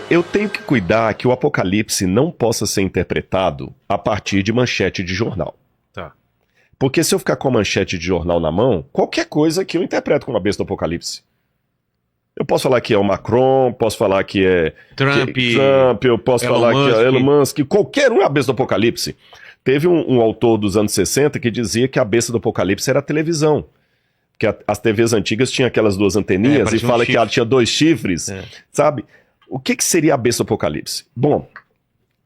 Eu tenho que cuidar que o Apocalipse não possa ser interpretado a partir de manchete de jornal. Tá. Porque se eu ficar com a manchete de jornal na mão, qualquer coisa que eu interpreto como a besta do Apocalipse. Eu posso falar que é o Macron, posso falar que é Trump, eu posso Elon falar que Musk. é Elon Musk, qualquer um é a besta do Apocalipse. Teve um autor dos anos 60 que dizia que a besta do Apocalipse era a televisão. Que as TVs antigas tinham aquelas duas anteninhas e parecia um fala que chifre. ela tinha dois chifres, sabe? O que seria a besta do Apocalipse? Bom,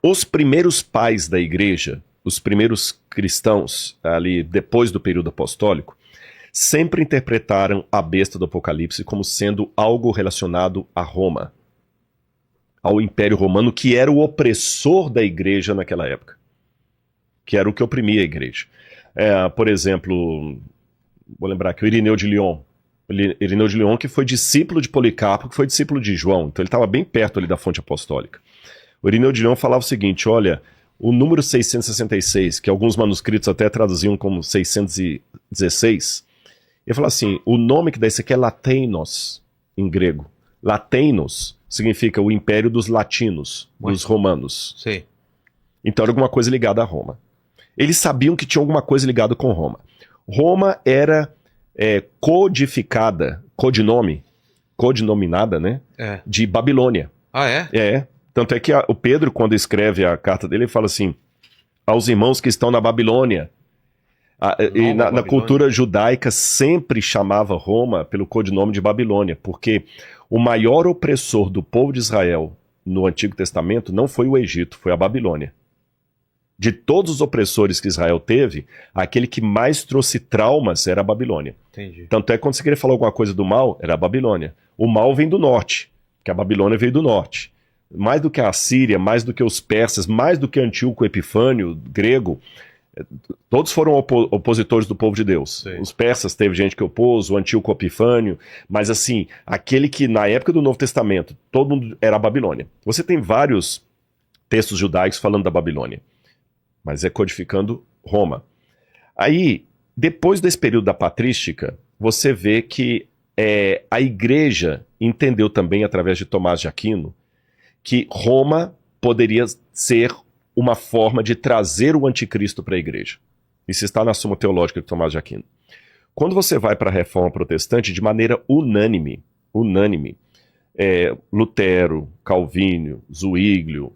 os primeiros pais da igreja, os primeiros cristãos, ali depois do período apostólico, sempre interpretaram a besta do Apocalipse como sendo algo relacionado a Roma, ao Império Romano, que era o opressor da igreja naquela época, que era o que oprimia a igreja. Por exemplo, vou lembrar aqui, o Irineu de Lyon. Irineu de Lyon, que foi discípulo de Policarpo, que foi discípulo de João, então ele estava bem perto ali da fonte apostólica. O Irineu de Lyon falava o seguinte, olha, o número 666, que alguns manuscritos até traduziam como 616, ele fala assim, o nome que dá isso aqui é Lateinos, em grego. Lateinos significa o império dos latinos, dos romanos. Sei. Então era alguma coisa ligada a Roma. Eles sabiam que tinha alguma coisa ligada com Roma. Roma era codinominada, né? De Babilônia. Ah, é? Tanto é que o Pedro, quando escreve a carta dele, ele fala assim, aos irmãos que estão na Babilônia. E na cultura judaica sempre chamava Roma pelo codinome de Babilônia, porque o maior opressor do povo de Israel no Antigo Testamento não foi o Egito, foi a Babilônia. De todos os opressores que Israel teve, aquele que mais trouxe traumas era a Babilônia. Entendi. Tanto é que quando você queria falar alguma coisa do mal, era a Babilônia. O mal vem do norte, que a Babilônia veio do norte. Mais do que a Assíria, mais do que os persas, mais do que Antíoco Epifânio, grego, todos foram opositores do povo de Deus. Sim. Os persas teve gente que opôs, o Antíoco Epifânio, mas assim, aquele que na época do Novo Testamento, todo mundo era a Babilônia. Você tem vários textos judaicos falando da Babilônia, mas é codificando Roma. Aí, depois desse período da patrística, você vê que a igreja entendeu também, através de Tomás de Aquino, que Roma poderia ser uma forma de trazer o anticristo para a igreja. Isso está na Suma Teológica de Tomás de Aquino. Quando você vai para a Reforma Protestante, de maneira unânime, Lutero, Calvínio, Zwíglio,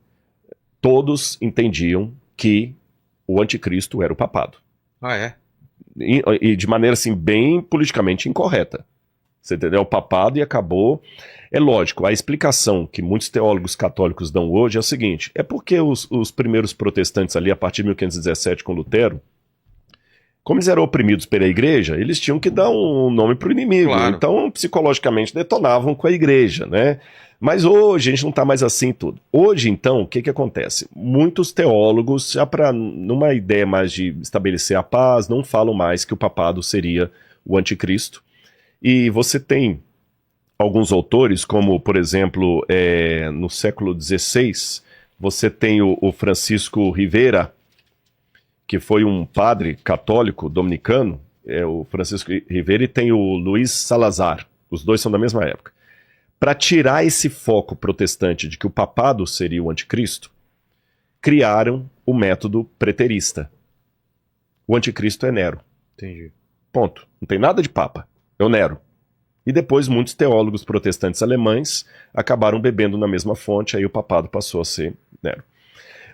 todos entendiam que o anticristo era o papado. Ah, é? E de maneira assim, bem politicamente incorreta. Você entendeu? O papado e acabou. É lógico, a explicação que muitos teólogos católicos dão hoje é o seguinte, é porque os primeiros protestantes ali, a partir de 1517 com Lutero, como eles eram oprimidos pela igreja, eles tinham que dar um nome para o inimigo. Claro. Então, psicologicamente, detonavam com a igreja, né? Mas hoje a gente não está mais assim tudo. Hoje, então, o que acontece? Muitos teólogos, já numa ideia mais de estabelecer a paz, não falam mais que o papado seria o anticristo. E você tem alguns autores, como, por exemplo, no século XVI, você tem o Francisco Rivera, que foi um padre católico dominicano, o Francisco Rivera, e tem o Luiz Salazar. Os dois são da mesma época. Para tirar esse foco protestante de que o papado seria o anticristo, criaram o método preterista. O anticristo é Nero. Entendi. Ponto. Não tem nada de papa. É o Nero. E depois muitos teólogos protestantes alemães acabaram bebendo na mesma fonte, aí o papado passou a ser Nero.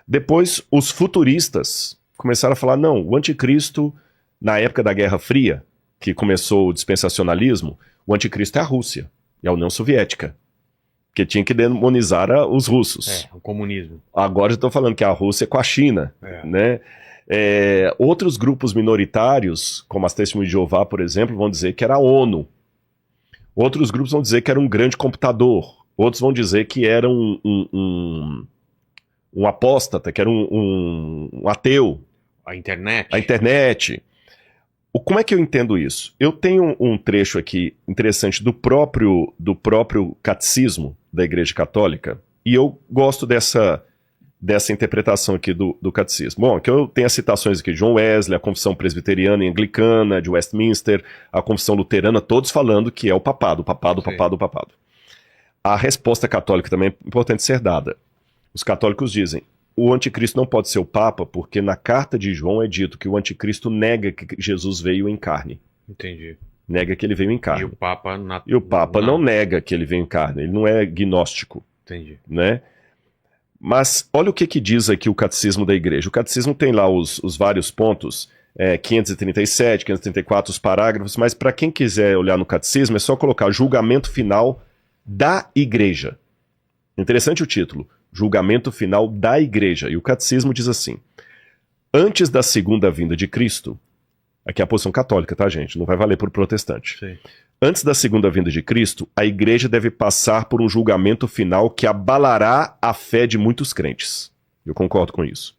Depois os futuristas começaram a falar, não, o anticristo, na época da Guerra Fria, que começou o dispensacionalismo, o anticristo é a Rússia. E a União Soviética, que tinha que demonizar os russos. O comunismo. Agora eu estou falando que a Rússia é com a China, né? Outros grupos minoritários, como as Testemunhas de Jeová, por exemplo, vão dizer que era a ONU. Outros grupos vão dizer que era um grande computador. Outros vão dizer que era um apóstata, que era um ateu. A internet. A internet. Como é que eu entendo isso? Eu tenho um trecho aqui interessante do próprio catecismo da Igreja Católica, e eu gosto dessa interpretação aqui do catecismo. Bom, que eu tenho as citações aqui de John Wesley, a Confissão Presbiteriana e Anglicana, de Westminster, a Confissão Luterana, todos falando que é o papado. A resposta católica também é importante ser dada. Os católicos dizem, o anticristo não pode ser o Papa, porque na carta de João é dito que o anticristo nega que Jesus veio em carne. Entendi. Nega que ele veio em carne. E o Papa não nega que ele veio em carne, ele não é gnóstico. Entendi. Né? Mas olha o que diz aqui o Catecismo da Igreja. O Catecismo tem lá os vários pontos, 537, 534, os parágrafos, mas para quem quiser olhar no Catecismo é só colocar julgamento final da Igreja. Interessante o título, julgamento final da Igreja. E o Catecismo diz assim, antes da segunda vinda de Cristo, aqui é a posição católica, tá, gente? Não vai valer para o protestante. Sim. Antes da segunda vinda de Cristo, a Igreja deve passar por um julgamento final que abalará a fé de muitos crentes. Eu concordo com isso.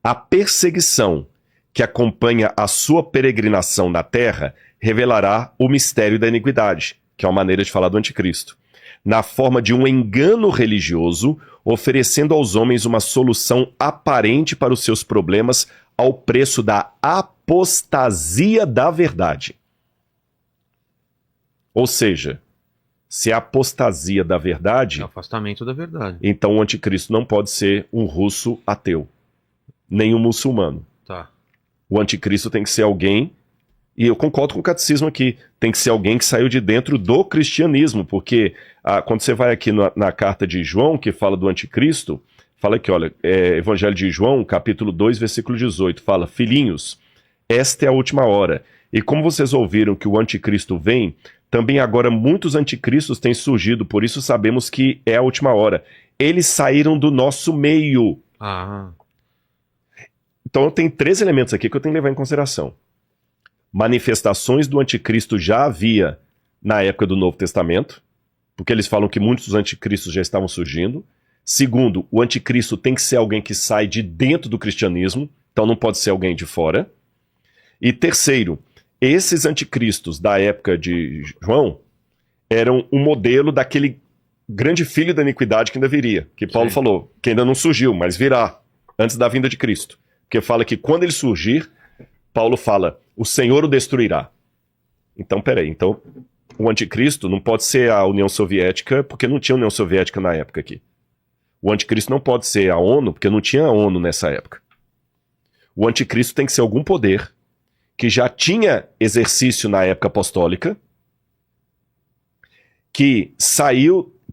A perseguição que acompanha a sua peregrinação na terra revelará o mistério da iniquidade, que é uma maneira de falar do anticristo, na forma de um engano religioso, oferecendo aos homens uma solução aparente para os seus problemas ao preço da apostasia da verdade. Ou seja, se é a apostasia da verdade, É o afastamento da verdade. então o anticristo não pode ser um russo ateu, nem um muçulmano. Tá. O anticristo tem que ser alguém, e eu concordo com o catecismo aqui, tem que ser alguém que saiu de dentro do cristianismo, porque quando você vai aqui na carta de João, que fala do anticristo, fala aqui, olha, Evangelho de João, capítulo 2, versículo 18, fala, filhinhos, esta é a última hora, e como vocês ouviram que o anticristo vem, também agora muitos anticristos têm surgido, por isso sabemos que é a última hora. Eles saíram do nosso meio. Ah. Então tem 3 elementos aqui que eu tenho que levar em consideração. Manifestações do anticristo já havia na época do Novo Testamento, porque eles falam que muitos dos anticristos já estavam surgindo. Segundo, o anticristo tem que ser alguém que sai de dentro do cristianismo, então não pode ser alguém de fora. E terceiro, esses anticristos da época de João eram um modelo daquele grande filho da iniquidade que ainda viria, que Paulo falou, que ainda não surgiu, mas virá, antes da vinda de Cristo. Porque fala que quando ele surgir, Paulo fala, o Senhor o destruirá. Então, peraí, então o anticristo não pode ser a União Soviética, porque não tinha União Soviética na época aqui. O anticristo não pode ser a ONU, porque não tinha a ONU nessa época. O anticristo tem que ser algum poder que já tinha exercício na época apostólica, que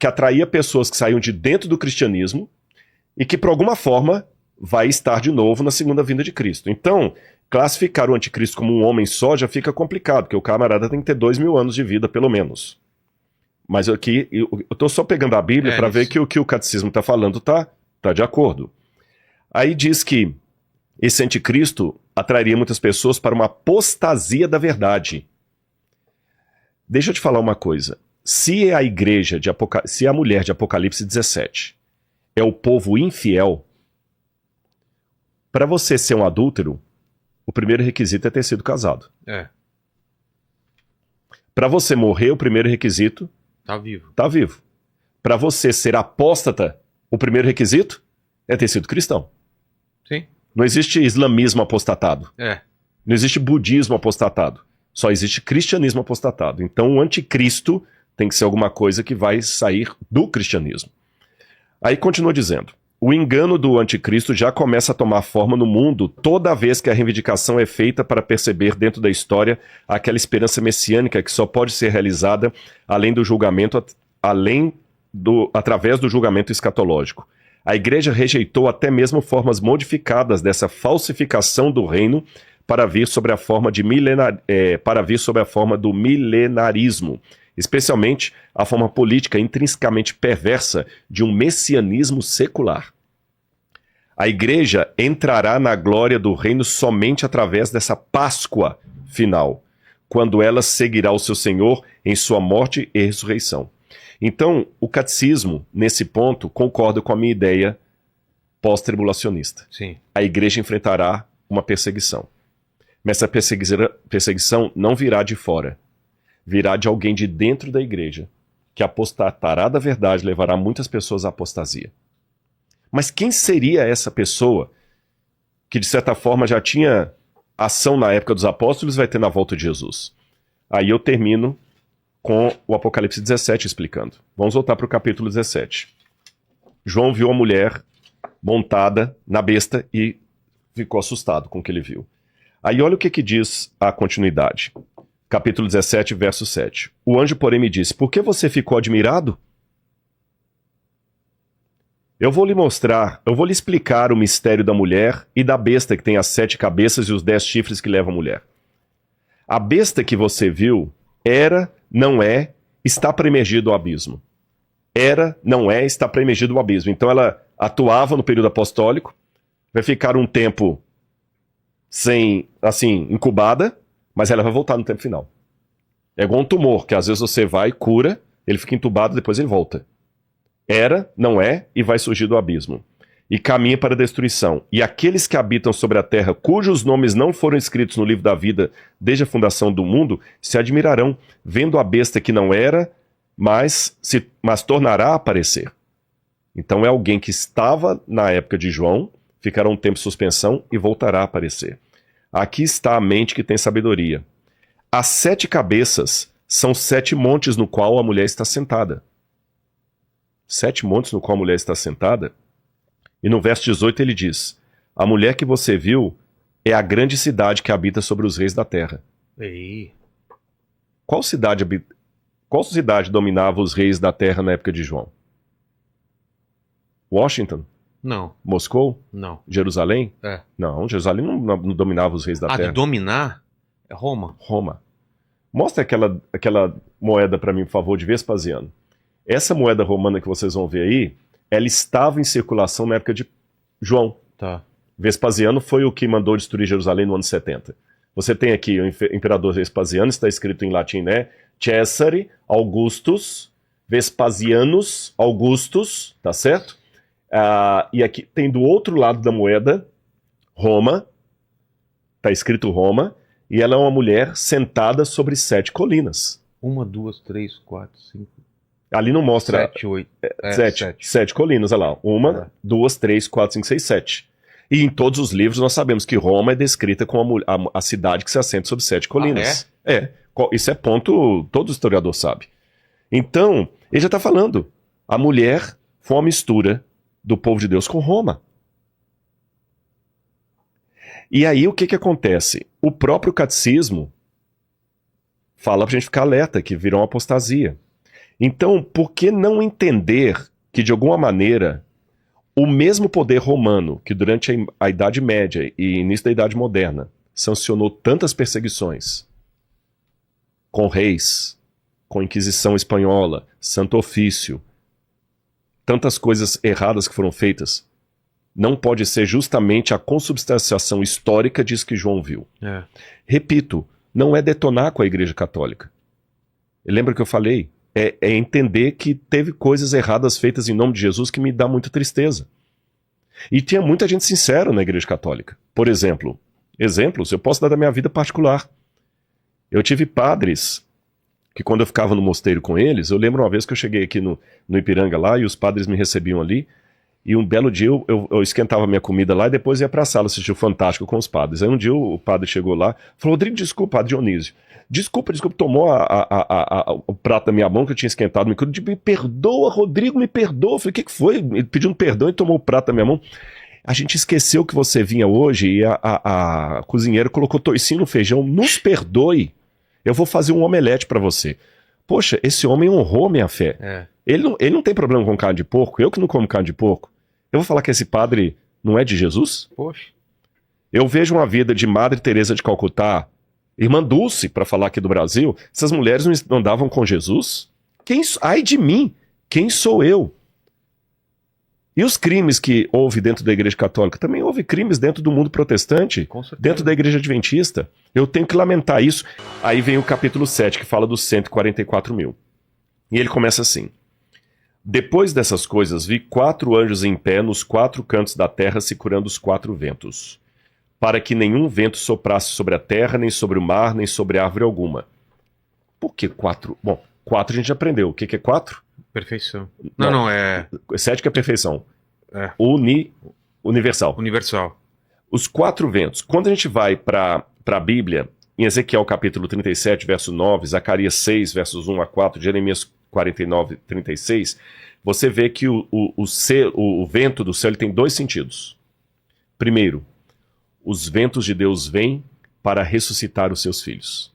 atraía pessoas que saíam de dentro do cristianismo e que, por alguma forma, vai estar de novo na segunda vinda de Cristo. Então, classificar o anticristo como um homem só já fica complicado, porque o camarada tem que ter 2.000 anos de vida, pelo menos. Mas aqui, eu estou só pegando a Bíblia para ver que o que o catecismo está falando tá de acordo. Aí diz que esse anticristo atrairia muitas pessoas para uma apostasia da verdade. Deixa eu te falar uma coisa. Se a igreja se a mulher de Apocalipse 17 é o povo infiel, para você ser um adúltero, o primeiro requisito é ter sido casado. Para você morrer, o primeiro requisito tá vivo. Para você ser apóstata, o primeiro requisito é ter sido cristão. Sim. Não existe islamismo apostatado. Não existe budismo apostatado. Só existe cristianismo apostatado. Então o anticristo tem que ser alguma coisa que vai sair do cristianismo. Aí continua dizendo, o engano do anticristo já começa a tomar forma no mundo toda vez que a reivindicação é feita para perceber dentro da história aquela esperança messiânica que só pode ser realizada além do julgamento, através do julgamento escatológico. A igreja rejeitou até mesmo formas modificadas dessa falsificação do reino para vir sobre a forma do milenarismo, especialmente a forma política intrinsecamente perversa de um messianismo secular. A igreja entrará na glória do reino somente através dessa Páscoa final, quando ela seguirá o seu Senhor em sua morte e ressurreição. Então, o catecismo, nesse ponto, concorda com a minha ideia pós-tribulacionista. Sim. A igreja enfrentará uma perseguição. Mas essa perseguição não virá de fora. Virá de alguém de dentro da igreja, que apostatará da verdade, levará muitas pessoas à apostasia. Mas quem seria essa pessoa que, de certa forma, já tinha ação na época dos apóstolos e vai ter na volta de Jesus? Aí eu termino com o Apocalipse 17 explicando. Vamos voltar para o capítulo 17. João viu a mulher montada na besta e ficou assustado com o que ele viu. Aí olha o que diz a continuidade. Capítulo 17, verso 7. O anjo, porém, me disse, por que você ficou admirado? Eu vou lhe mostrar, eu vou lhe explicar o mistério da mulher e da besta que tem as 7 cabeças e os 10 chifres que levam a mulher. A besta que você viu era, não é, está para emergir do abismo. Era, não é, está para emergir do abismo. Então ela atuava no período apostólico, vai ficar um tempo sem, assim, incubada, mas ela vai voltar no tempo final. É igual um tumor, que às vezes você vai, cura, ele fica entubado, depois ele volta. Era, não é, e vai surgir do abismo. E caminha para a destruição. E aqueles que habitam sobre a terra, cujos nomes não foram escritos no livro da vida desde a fundação do mundo, se admirarão, vendo a besta que não era, mas tornará a aparecer. Então é alguém que estava na época de João, ficará um tempo de suspensão e voltará a aparecer. Aqui está a mente que tem sabedoria. As 7 cabeças são 7 montes no qual a mulher está sentada. 7 montes no qual a mulher está sentada. E no verso 18 ele diz, a mulher que você viu é a grande cidade que habita sobre os reis da terra. Ei. Qual cidade dominava os reis da terra na época de João? Washington? Não. Moscou? Não. Jerusalém? É. Não, Jerusalém não dominava os reis da terra. De dominar? É Roma. Roma. Mostra aquela moeda para mim, por favor, de Vespasiano. Essa moeda romana que vocês vão ver aí, ela estava em circulação na época de João. Tá. Vespasiano foi o que mandou destruir Jerusalém no ano 70. Você tem aqui o imperador Vespasiano, está escrito em latim, né? Cesare Augustus Vespasianus Augustus, tá certo? E aqui tem do outro lado da moeda, Roma, tá escrito Roma, e ela é uma mulher sentada sobre 7 colinas. 1, 2, 3, 4, 5... Ali não mostra... 7, 8... 7 colinas, olha lá. 1, 2, 3, 4, 5, 6, 7. E em todos os livros nós sabemos que Roma é descrita como a cidade que se assenta sobre 7 colinas. Isso é ponto, todo historiador sabe. Então, ele já está falando, a mulher foi uma mistura do povo de Deus com Roma. E aí o que acontece? O próprio catecismo fala pra gente ficar alerta, que virou uma apostasia. Então, por que não entender que, de alguma maneira, o mesmo poder romano que durante a Idade Média e início da Idade Moderna sancionou tantas perseguições com reis, com Inquisição Espanhola, Santo Ofício, tantas coisas erradas que foram feitas, não pode ser justamente a consubstanciação histórica disso que João viu. Repito, não é detonar com a Igreja Católica. Lembra que eu falei? É entender que teve coisas erradas feitas em nome de Jesus que me dá muita tristeza. E tinha muita gente sincera na Igreja Católica. Por exemplos, eu posso dar da minha vida particular. Eu tive padres que quando eu ficava no mosteiro com eles, eu lembro uma vez que eu cheguei aqui no Ipiranga lá e os padres me recebiam ali, e um belo dia eu esquentava minha comida lá e depois ia pra sala assistir o Fantástico com os padres. Aí um dia o padre chegou lá e falou, Rodrigo, desculpa, padre Dionísio, desculpa, tomou o prato da minha mão que eu tinha esquentado, me perdoa, Rodrigo, me perdoa. Eu falei, o que foi? Ele pediu um perdão e tomou o prato da minha mão. A gente esqueceu que você vinha hoje e a cozinheira colocou toicinho no feijão, nos perdoe. Eu vou fazer um omelete pra você. Poxa, esse homem honrou minha fé. Ele não tem problema com carne de porco, eu que não como carne de porco. Eu vou falar que esse padre não é de Jesus? Poxa. Eu vejo uma vida de Madre Teresa de Calcutá, Irmã Dulce, para falar aqui do Brasil, essas mulheres não andavam com Jesus? Ai de mim, quem sou eu? E os crimes que houve dentro da Igreja Católica? Também houve crimes dentro do mundo protestante, dentro da Igreja Adventista. Eu tenho que lamentar isso. Aí vem o capítulo 7, que fala dos 144 mil. E ele começa assim. Depois dessas coisas, vi 4 anjos em pé nos 4 cantos da terra, segurando os 4 ventos, para que nenhum vento soprasse sobre a terra, nem sobre o mar, nem sobre árvore alguma. Por que 4? Bom, 4 a gente já aprendeu. O que é 4? Perfeição. Não, é... 7 que é perfeição. Universal. Universal. Os 4 ventos. Quando a gente vai para a Bíblia, em Ezequiel capítulo 37, verso 9, Zacarias 6, versos 1 a 4, Jeremias 49, 36, você vê que o vento do céu ele tem dois sentidos. Primeiro, os ventos de Deus vêm para ressuscitar os seus filhos,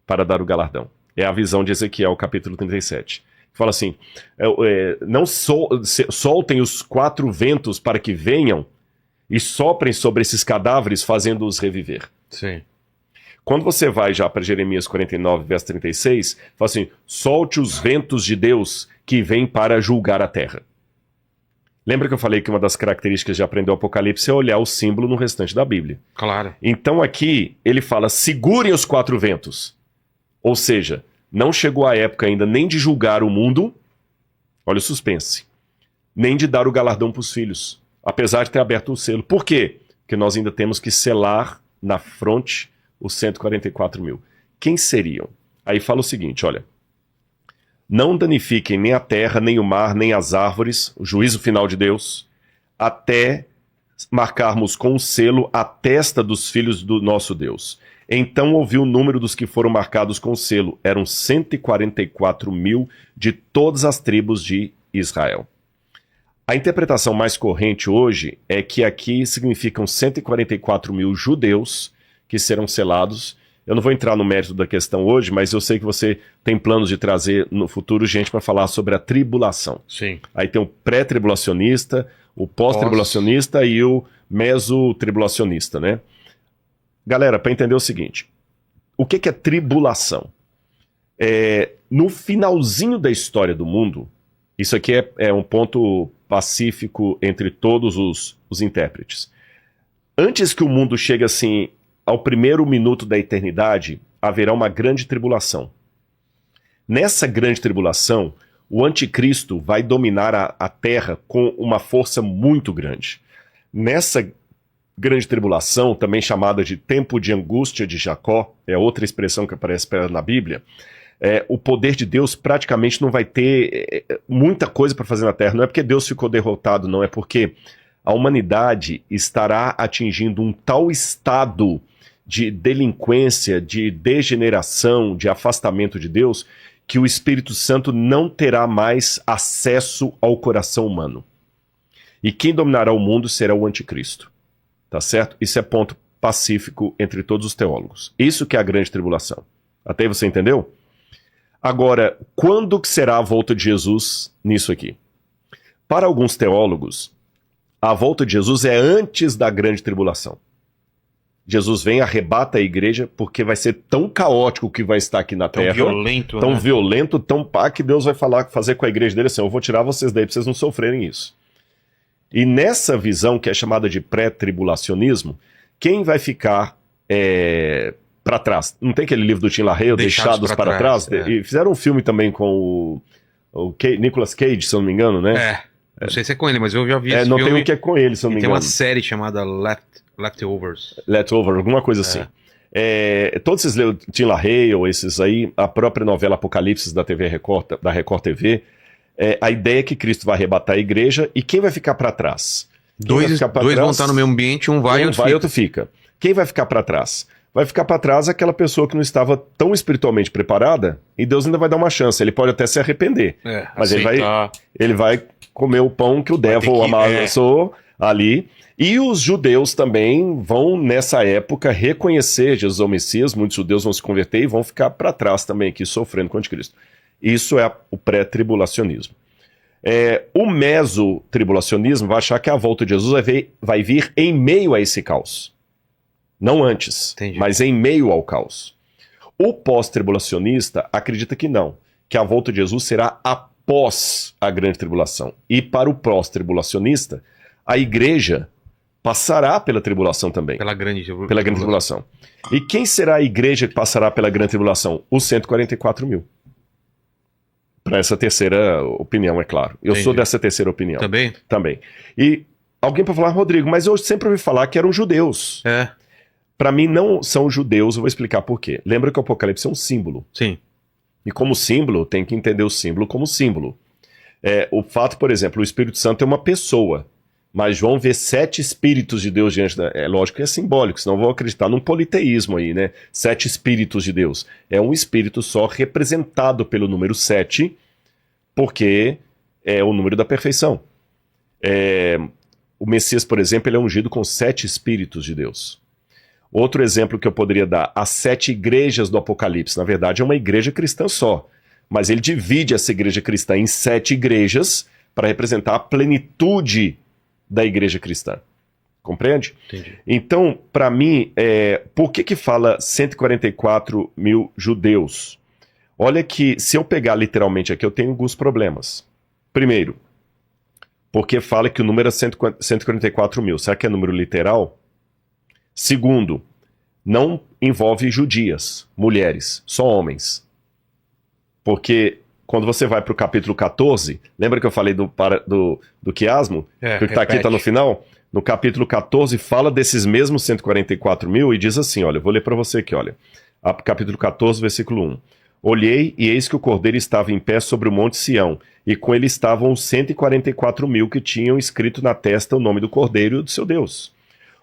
para dar o galardão. É a visão de Ezequiel capítulo 37. Fala assim, não soltem os 4 ventos para que venham e soprem sobre esses cadáveres, fazendo-os reviver. Sim. Quando você vai já para Jeremias 49, verso 36, fala assim, solte os ventos de Deus que vêm para julgar a terra. Lembra que eu falei que uma das características de aprender o Apocalipse é olhar o símbolo no restante da Bíblia? Claro. Então aqui ele fala, segurem os 4 ventos. Ou seja, não chegou a época ainda nem de julgar o mundo, olha o suspense, nem de dar o galardão para os filhos, apesar de ter aberto o selo. Por quê? Porque nós ainda temos que selar na fronte os 144 mil. Quem seriam? Aí fala o seguinte, olha, não danifiquem nem a terra, nem o mar, nem as árvores, o juízo final de Deus, até marcarmos com o selo a testa dos filhos do nosso Deus. Então ouvi o número dos que foram marcados com o selo. Eram 144 mil de todas as tribos de Israel. A interpretação mais corrente hoje é que aqui significam 144 mil judeus que serão selados. Eu não vou entrar no mérito da questão hoje, mas eu sei que você tem planos de trazer no futuro gente para falar sobre a tribulação. Sim. Aí tem o pré-tribulacionista, o pós-tribulacionista e o meso-tribulacionista, né? Galera, para entender o seguinte, o que é tribulação? No finalzinho da história do mundo, isso aqui é um ponto pacífico entre todos os intérpretes. Antes que o mundo chegue assim ao primeiro minuto da eternidade, haverá uma grande tribulação. Nessa grande tribulação, o anticristo vai dominar a terra com uma força muito grande. Nessa grande tribulação, também chamada de tempo de angústia de Jacó, é outra expressão que aparece na Bíblia, o poder de Deus praticamente não vai ter muita coisa para fazer na terra. Não é porque Deus ficou derrotado, não, é porque a humanidade estará atingindo um tal estado de delinquência, de degeneração, de afastamento de Deus, que o Espírito Santo não terá mais acesso ao coração humano. E quem dominará o mundo será o anticristo. Tá certo? Isso é ponto pacífico entre todos os teólogos. Isso que é a grande tribulação. Até aí você entendeu? Agora, quando que será a volta de Jesus nisso aqui? Para alguns teólogos, a volta de Jesus é antes da grande tribulação. Jesus vem, arrebata a igreja, porque vai ser tão caótico o que vai estar aqui na terra. Tão violento, tão pá, que Deus vai fazer com a igreja dele assim, eu vou tirar vocês daí para vocês não sofrerem isso. E nessa visão, que é chamada de pré-tribulacionismo, quem vai ficar para trás? Não tem aquele livro do Tim LaHaye, Deixados para Trás? E fizeram um filme também com o Nicolas Cage, se eu não me engano, né? Não sei se é com ele, mas eu já vi esse não filme. tem um que é com ele, se eu não me engano. Tem uma série chamada Leftovers. Leftovers, alguma coisa assim. Todos esses Tim LaHaye ou esses aí, a própria novela Apocalipse da TV Record, da Record TV, a ideia é que Cristo vai arrebatar a igreja e quem vai ficar para trás? Dois vão estar no mesmo ambiente, um vai e outro fica. Quem vai ficar para trás? Vai ficar para trás aquela pessoa que não estava tão espiritualmente preparada e Deus ainda vai dar uma chance. Ele pode até se arrepender, mas ele vai comer o pão que o Devil amassou ali. E os judeus também vão, nessa época, reconhecer Jesus ao Messias. Muitos judeus vão se converter e vão ficar para trás também aqui, sofrendo com o anticristo. Isso é o pré-tribulacionismo. O meso-tribulacionismo vai achar que a volta de Jesus vai vir em meio a esse caos. Não antes, mas em meio ao caos. O pós-tribulacionista acredita que não, que a volta de Jesus será após a grande tribulação. E para o pós-tribulacionista, a igreja passará pela tribulação também. Pela grande tribulação. E quem será a igreja que passará pela grande tribulação? Os 144 mil. Para essa terceira opinião, é claro. Eu sou dessa terceira opinião. Também. E alguém pode falar, Rodrigo, mas eu sempre ouvi falar que eram judeus. Para mim não são judeus, eu vou explicar por quê. Lembra que o Apocalipse é um símbolo. Sim. E como símbolo, tem que entender o símbolo como símbolo. O fato, por exemplo, o Espírito Santo é uma pessoa. Mas João vê 7 espíritos de Deus diante da... É lógico que é simbólico, senão vou acreditar num politeísmo aí, né? 7 espíritos de Deus. É um espírito só representado pelo número 7, porque é o número da perfeição. O Messias, por exemplo, ele é ungido com 7 espíritos de Deus. Outro exemplo que eu poderia dar, as 7 igrejas do Apocalipse. Na verdade, é uma igreja cristã só. Mas ele divide essa igreja cristã em 7 igrejas para representar a plenitude da igreja cristã. Compreende? Entendi. Então, para mim, por que fala 144 mil judeus? Olha que, se eu pegar literalmente aqui, eu tenho alguns problemas. Primeiro, porque fala que o número é 144 mil. Será que é número literal? Segundo, não envolve judias, mulheres, só homens. Porque quando você vai para o capítulo 14, lembra que eu falei do quiasmo? Que está aqui, está no final? No capítulo 14 fala desses mesmos 144 mil e diz assim, olha, eu vou ler para você aqui, olha. Capítulo 14, versículo 1. Olhei e eis que o cordeiro estava em pé sobre o monte Sião, e com ele estavam os 144 mil que tinham escrito na testa o nome do cordeiro e do seu Deus.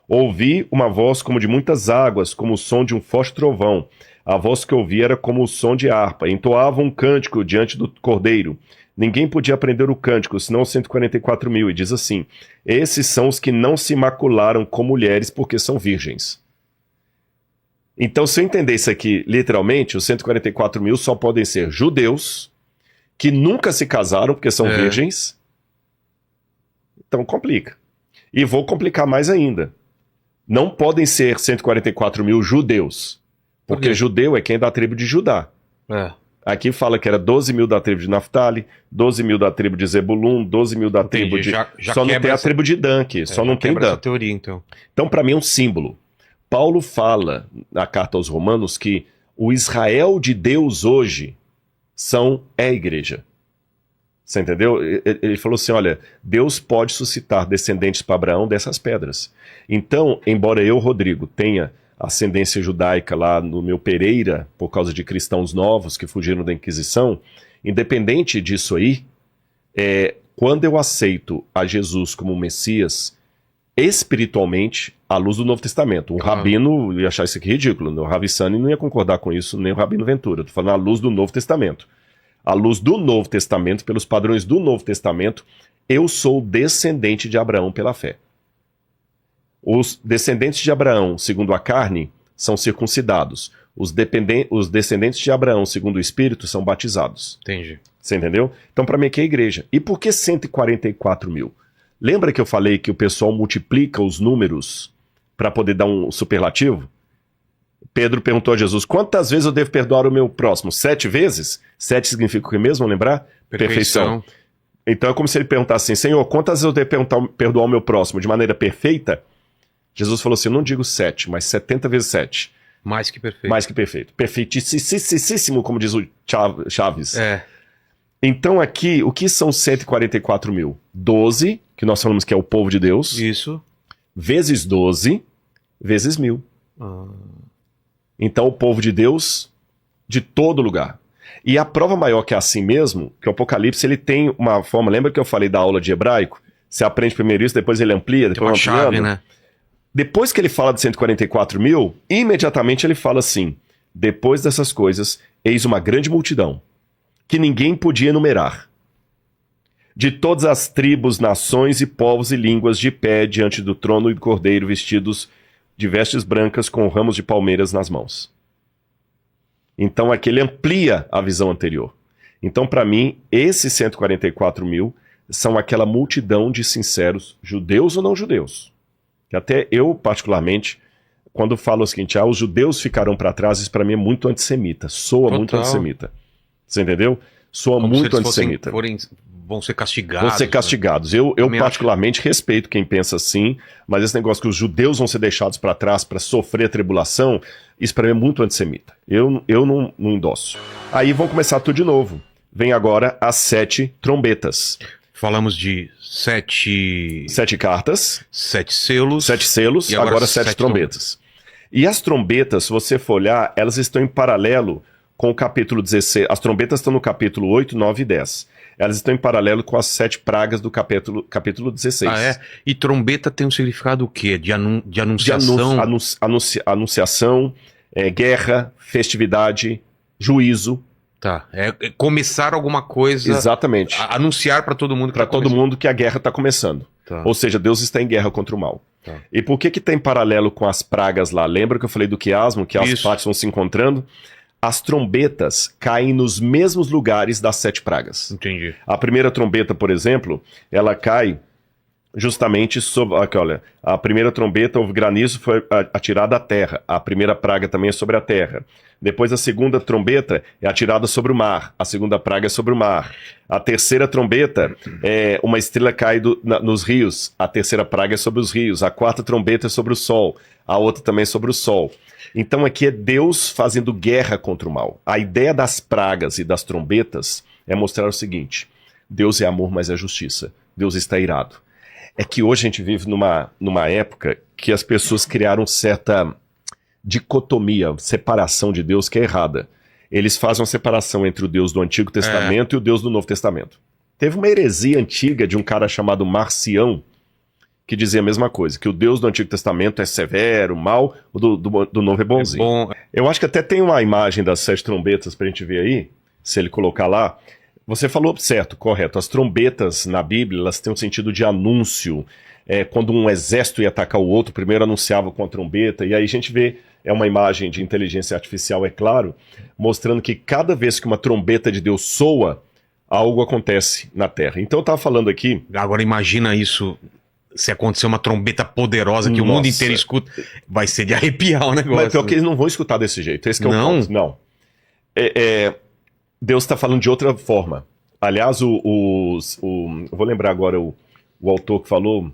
Ouvi uma voz como de muitas águas, como o som de um forte trovão. A voz que ouvi era como o som de harpa. Entoava um cântico diante do cordeiro. Ninguém podia aprender o cântico, senão os 144 mil. E diz assim, esses são os que não se macularam com mulheres porque são virgens. Então, se eu entender isso aqui literalmente, os 144 mil só podem ser judeus que nunca se casaram porque são virgens. Então complica. E vou complicar mais ainda. Não podem ser 144 mil judeus. Porque judeu é quem é da tribo de Judá. Aqui fala que era 12 mil da tribo de Naftali, 12 mil da tribo de Zebulun, 12 mil da tribo de... Só não tem a tribo de Dan aqui, só não tem Dan. Essa teoria, então. Então, para mim, é um símbolo. Paulo fala na carta aos Romanos que o Israel de Deus hoje é a igreja. Você entendeu? Ele falou assim, olha, Deus pode suscitar descendentes para Abraão dessas pedras. Então, embora eu, Rodrigo, tenha ascendência judaica lá no meu Pereira, por causa de cristãos novos que fugiram da Inquisição, independente disso aí, quando eu aceito a Jesus como Messias, espiritualmente, à luz do Novo Testamento. Um rabino ia achar isso aqui ridículo, o Ravi Sani não ia concordar com isso, nem o Rabino Ventura. Estou falando à luz do Novo Testamento. À luz do Novo Testamento, pelos padrões do Novo Testamento, eu sou descendente de Abraão pela fé. Os descendentes de Abraão, segundo a carne, são circuncidados. Os descendentes de Abraão, segundo o Espírito, são batizados. Entendi. Você entendeu? Então, para mim, aqui é a igreja. E por que 144 mil? Lembra que eu falei que o pessoal multiplica os números para poder dar um superlativo? Pedro perguntou a Jesus, quantas vezes eu devo perdoar o meu próximo? 7 vezes? 7 significa o que mesmo, lembrar? Perfeição. Então é como se ele perguntasse assim, Senhor, quantas vezes eu devo perdoar o meu próximo de maneira perfeita? Jesus falou assim, eu não digo 7, mas 70 vezes 7. Mais que perfeito. Mais que perfeito. Perfeitíssimo, como diz o Chaves. Então aqui, o que são 144 mil? 12, que nós falamos que é o povo de Deus. Isso. Vezes 12, vezes 1000. Então o povo de Deus de todo lugar. E a prova maior que é assim mesmo, que o Apocalipse ele tem uma forma, lembra que eu falei da aula de hebraico? Você aprende primeiro isso, depois ele amplia, depois tem uma chave, né? Depois que ele fala de 144 mil, imediatamente ele fala assim, depois dessas coisas, eis uma grande multidão, que ninguém podia enumerar, de todas as tribos, nações e povos e línguas de pé diante do trono e do cordeiro, vestidos de vestes brancas com ramos de palmeiras nas mãos. Então aqui ele amplia a visão anterior. Então para mim, esses 144 mil são aquela multidão de sinceros, judeus ou não judeus. Que até eu, particularmente, quando falo o seguinte, os judeus ficarão para trás, isso para mim é muito antissemita. Soa muito antissemita. Você entendeu? Soa como muito antissemita. Vão ser castigados. Vão ser castigados. Né? Eu particularmente respeito quem pensa assim, mas esse negócio que os judeus vão ser deixados para trás para sofrer a tribulação, isso para mim é muito antissemita. Eu não endosso. Aí vão começar tudo de novo. Vem agora as 7 trombetas. Falamos de 7 cartas. 7 selos. 7 selos, e agora 7 trombetas. E as trombetas, se você for olhar, elas estão em paralelo com o capítulo 16. As trombetas estão no capítulo 8, 9 e 10. elas estão em paralelo com as 7 pragas do capítulo 16. Ah, é? E trombeta tem um significado o quê? De De anunciação? anunciação, guerra, festividade, juízo. Tá. É começar alguma coisa. Exatamente. Anunciar para todo mundo que Para tá todo começando. mundo que a guerra está começando. Tá. Ou seja, Deus está em guerra contra o mal. Tá. E por que tem paralelo com as pragas lá? Lembra que eu falei do quiasmo, que as Isso. partes vão se encontrando? As trombetas caem nos mesmos lugares das 7 pragas. Entendi. A primeira trombeta, por exemplo, ela cai justamente sobre... Aqui, olha, a primeira trombeta, o granizo foi atirado à terra. A primeira praga também é sobre a terra. Depois a segunda trombeta é atirada sobre o mar. A segunda praga é sobre o mar. A terceira trombeta, uma estrela cai nos rios. A terceira praga é sobre os rios. A quarta trombeta é sobre o sol. A outra também é sobre o sol. Então aqui é Deus fazendo guerra contra o mal. A ideia das pragas e das trombetas é mostrar o seguinte: Deus é amor, mas é justiça. Deus está irado. É que hoje a gente vive numa época que as pessoas criaram certa dicotomia, separação de Deus que é errada. Eles fazem uma separação entre o Deus do Antigo Testamento e o Deus do Novo Testamento. Teve uma heresia antiga de um cara chamado Marcião, que dizia a mesma coisa, que o Deus do Antigo Testamento é severo, mau, o do Novo é bonzinho. Bom, Eu acho que até tem uma imagem das 7 trombetas pra gente ver aí, se ele colocar lá. Você falou certo, correto. As trombetas na Bíblia, elas têm um sentido de anúncio. Quando um exército ia atacar o outro, primeiro anunciava com a trombeta, e aí a gente vê, é uma imagem de inteligência artificial, é claro, mostrando que cada vez que uma trombeta de Deus soa, algo acontece na Terra. Então eu estava falando aqui... agora imagina isso, se acontecer uma trombeta poderosa que o mundo inteiro escuta, vai ser de arrepiar o negócio. Mas pior que eles não vão escutar desse jeito, esse que é o ponto. Não. Deus está falando de outra forma. Aliás, eu vou lembrar agora o autor que falou,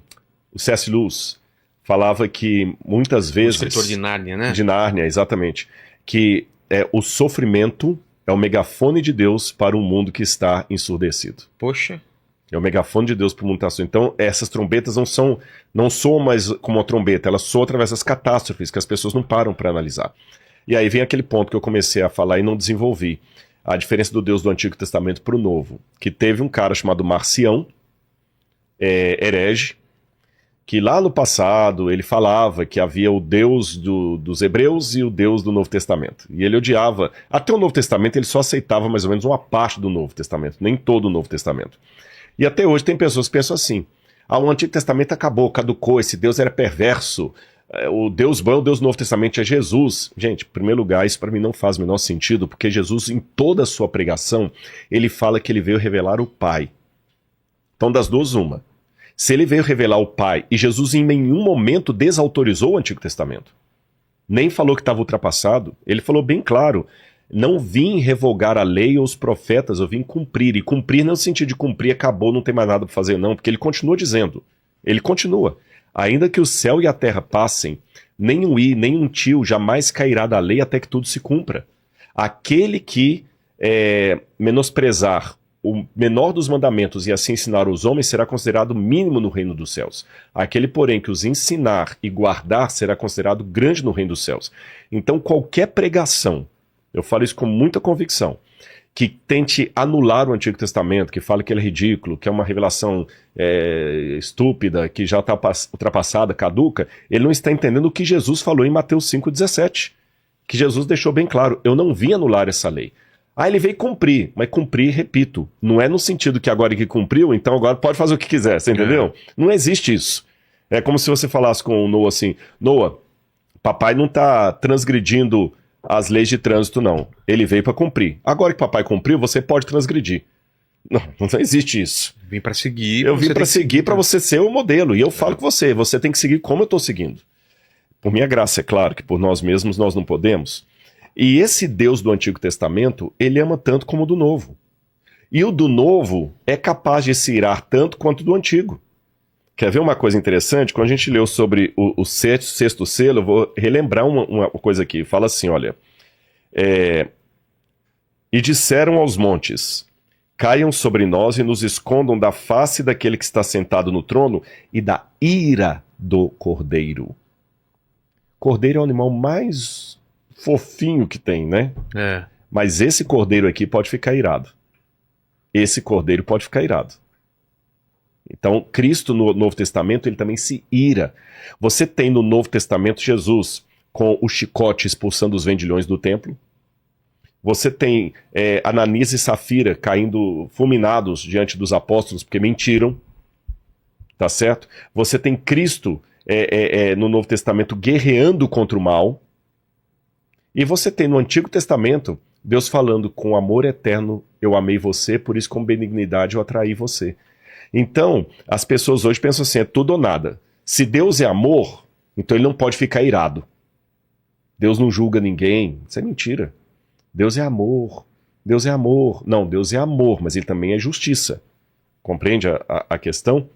o C.S. Lewis, falava que muitas vezes... O escritor de Nárnia, né? De Nárnia, exatamente. Que o sofrimento é o megafone de Deus para um mundo que está ensurdecido. Poxa. É o megafone de Deus para o mundo que está ensurdecido. Então, essas trombetas não soam mais como uma trombeta, elas soam através das catástrofes que as pessoas não param para analisar. E aí vem aquele ponto que eu comecei a falar e não desenvolvi. A diferença do Deus do Antigo Testamento para o Novo. Que teve um cara chamado Marcião, herege, que lá no passado ele falava que havia o Deus dos Hebreus e o Deus do Novo Testamento. E ele odiava. Até o Novo Testamento ele só aceitava mais ou menos uma parte do Novo Testamento, nem todo o Novo Testamento. E até hoje tem pessoas que pensam assim: o Antigo Testamento acabou, caducou, esse Deus era perverso. O Deus bom, o Deus do Novo Testamento é Jesus. Gente, em primeiro lugar, isso para mim não faz o menor sentido, porque Jesus, em toda a sua pregação, ele fala que ele veio revelar o Pai. Então, das duas, uma. Se ele veio revelar o Pai, e Jesus em nenhum momento desautorizou o Antigo Testamento, nem falou que estava ultrapassado, ele falou bem claro: não vim revogar a lei ou os profetas, eu vim cumprir. E cumprir não é no sentido de cumprir, acabou, não tem mais nada para fazer, não, porque ele continua dizendo. Ele continua. Ainda que o céu e a terra passem, nem um i, nem um tio jamais cairá da lei até que tudo se cumpra. Aquele que menosprezar o menor dos mandamentos e assim ensinar os homens será considerado mínimo no reino dos céus. Aquele, porém, que os ensinar e guardar será considerado grande no reino dos céus. Então, qualquer pregação, eu falo isso com muita convicção, que tente anular o Antigo Testamento, que fala que ele é ridículo, que é uma revelação estúpida, que já está ultrapassada, caduca, ele não está entendendo o que Jesus falou em Mateus 5,17. Que Jesus deixou bem claro: eu não vim anular essa lei. Ele veio cumprir, mas cumprir, repito, não é no sentido que agora que cumpriu, então agora pode fazer o que quiser, você entendeu? Não existe isso. É como se você falasse com o Noah assim: Noah, papai não está transgredindo as leis de trânsito, não. Ele veio para cumprir. Agora que papai cumpriu, você pode transgredir. Não existe isso. Vim para seguir. Eu vim para seguir, para você ser o modelo. E eu falo com você tem que seguir como eu estou seguindo. Por minha graça, é claro, que por nós mesmos nós não podemos. E esse Deus do Antigo Testamento, ele ama tanto como o do Novo. E o do Novo é capaz de se irar tanto quanto o do Antigo. Quer ver uma coisa interessante? Quando a gente leu sobre o sexto selo, eu vou relembrar uma coisa aqui. Fala assim, olha: e disseram aos montes: caiam sobre nós e nos escondam da face daquele que está sentado no trono e da ira do cordeiro. Cordeiro é o animal mais fofinho que tem, né? Mas esse cordeiro aqui pode ficar irado. esse cordeiro pode ficar irado. Então, Cristo no Novo Testamento, ele também se ira. Você tem no Novo Testamento Jesus com o chicote expulsando os vendilhões do templo. Você tem Ananias e Safira caindo fulminados diante dos apóstolos porque mentiram. Tá certo? Você tem Cristo no Novo Testamento guerreando contra o mal. E você tem no Antigo Testamento Deus falando: com amor eterno eu amei você, por isso com benignidade eu atraí você. Então, as pessoas hoje pensam assim, é tudo ou nada. Se Deus é amor, então ele não pode ficar irado. Deus não julga ninguém. Isso é mentira. Deus é amor. Deus é amor. Não, Deus é amor, mas ele também é justiça. Compreende a questão?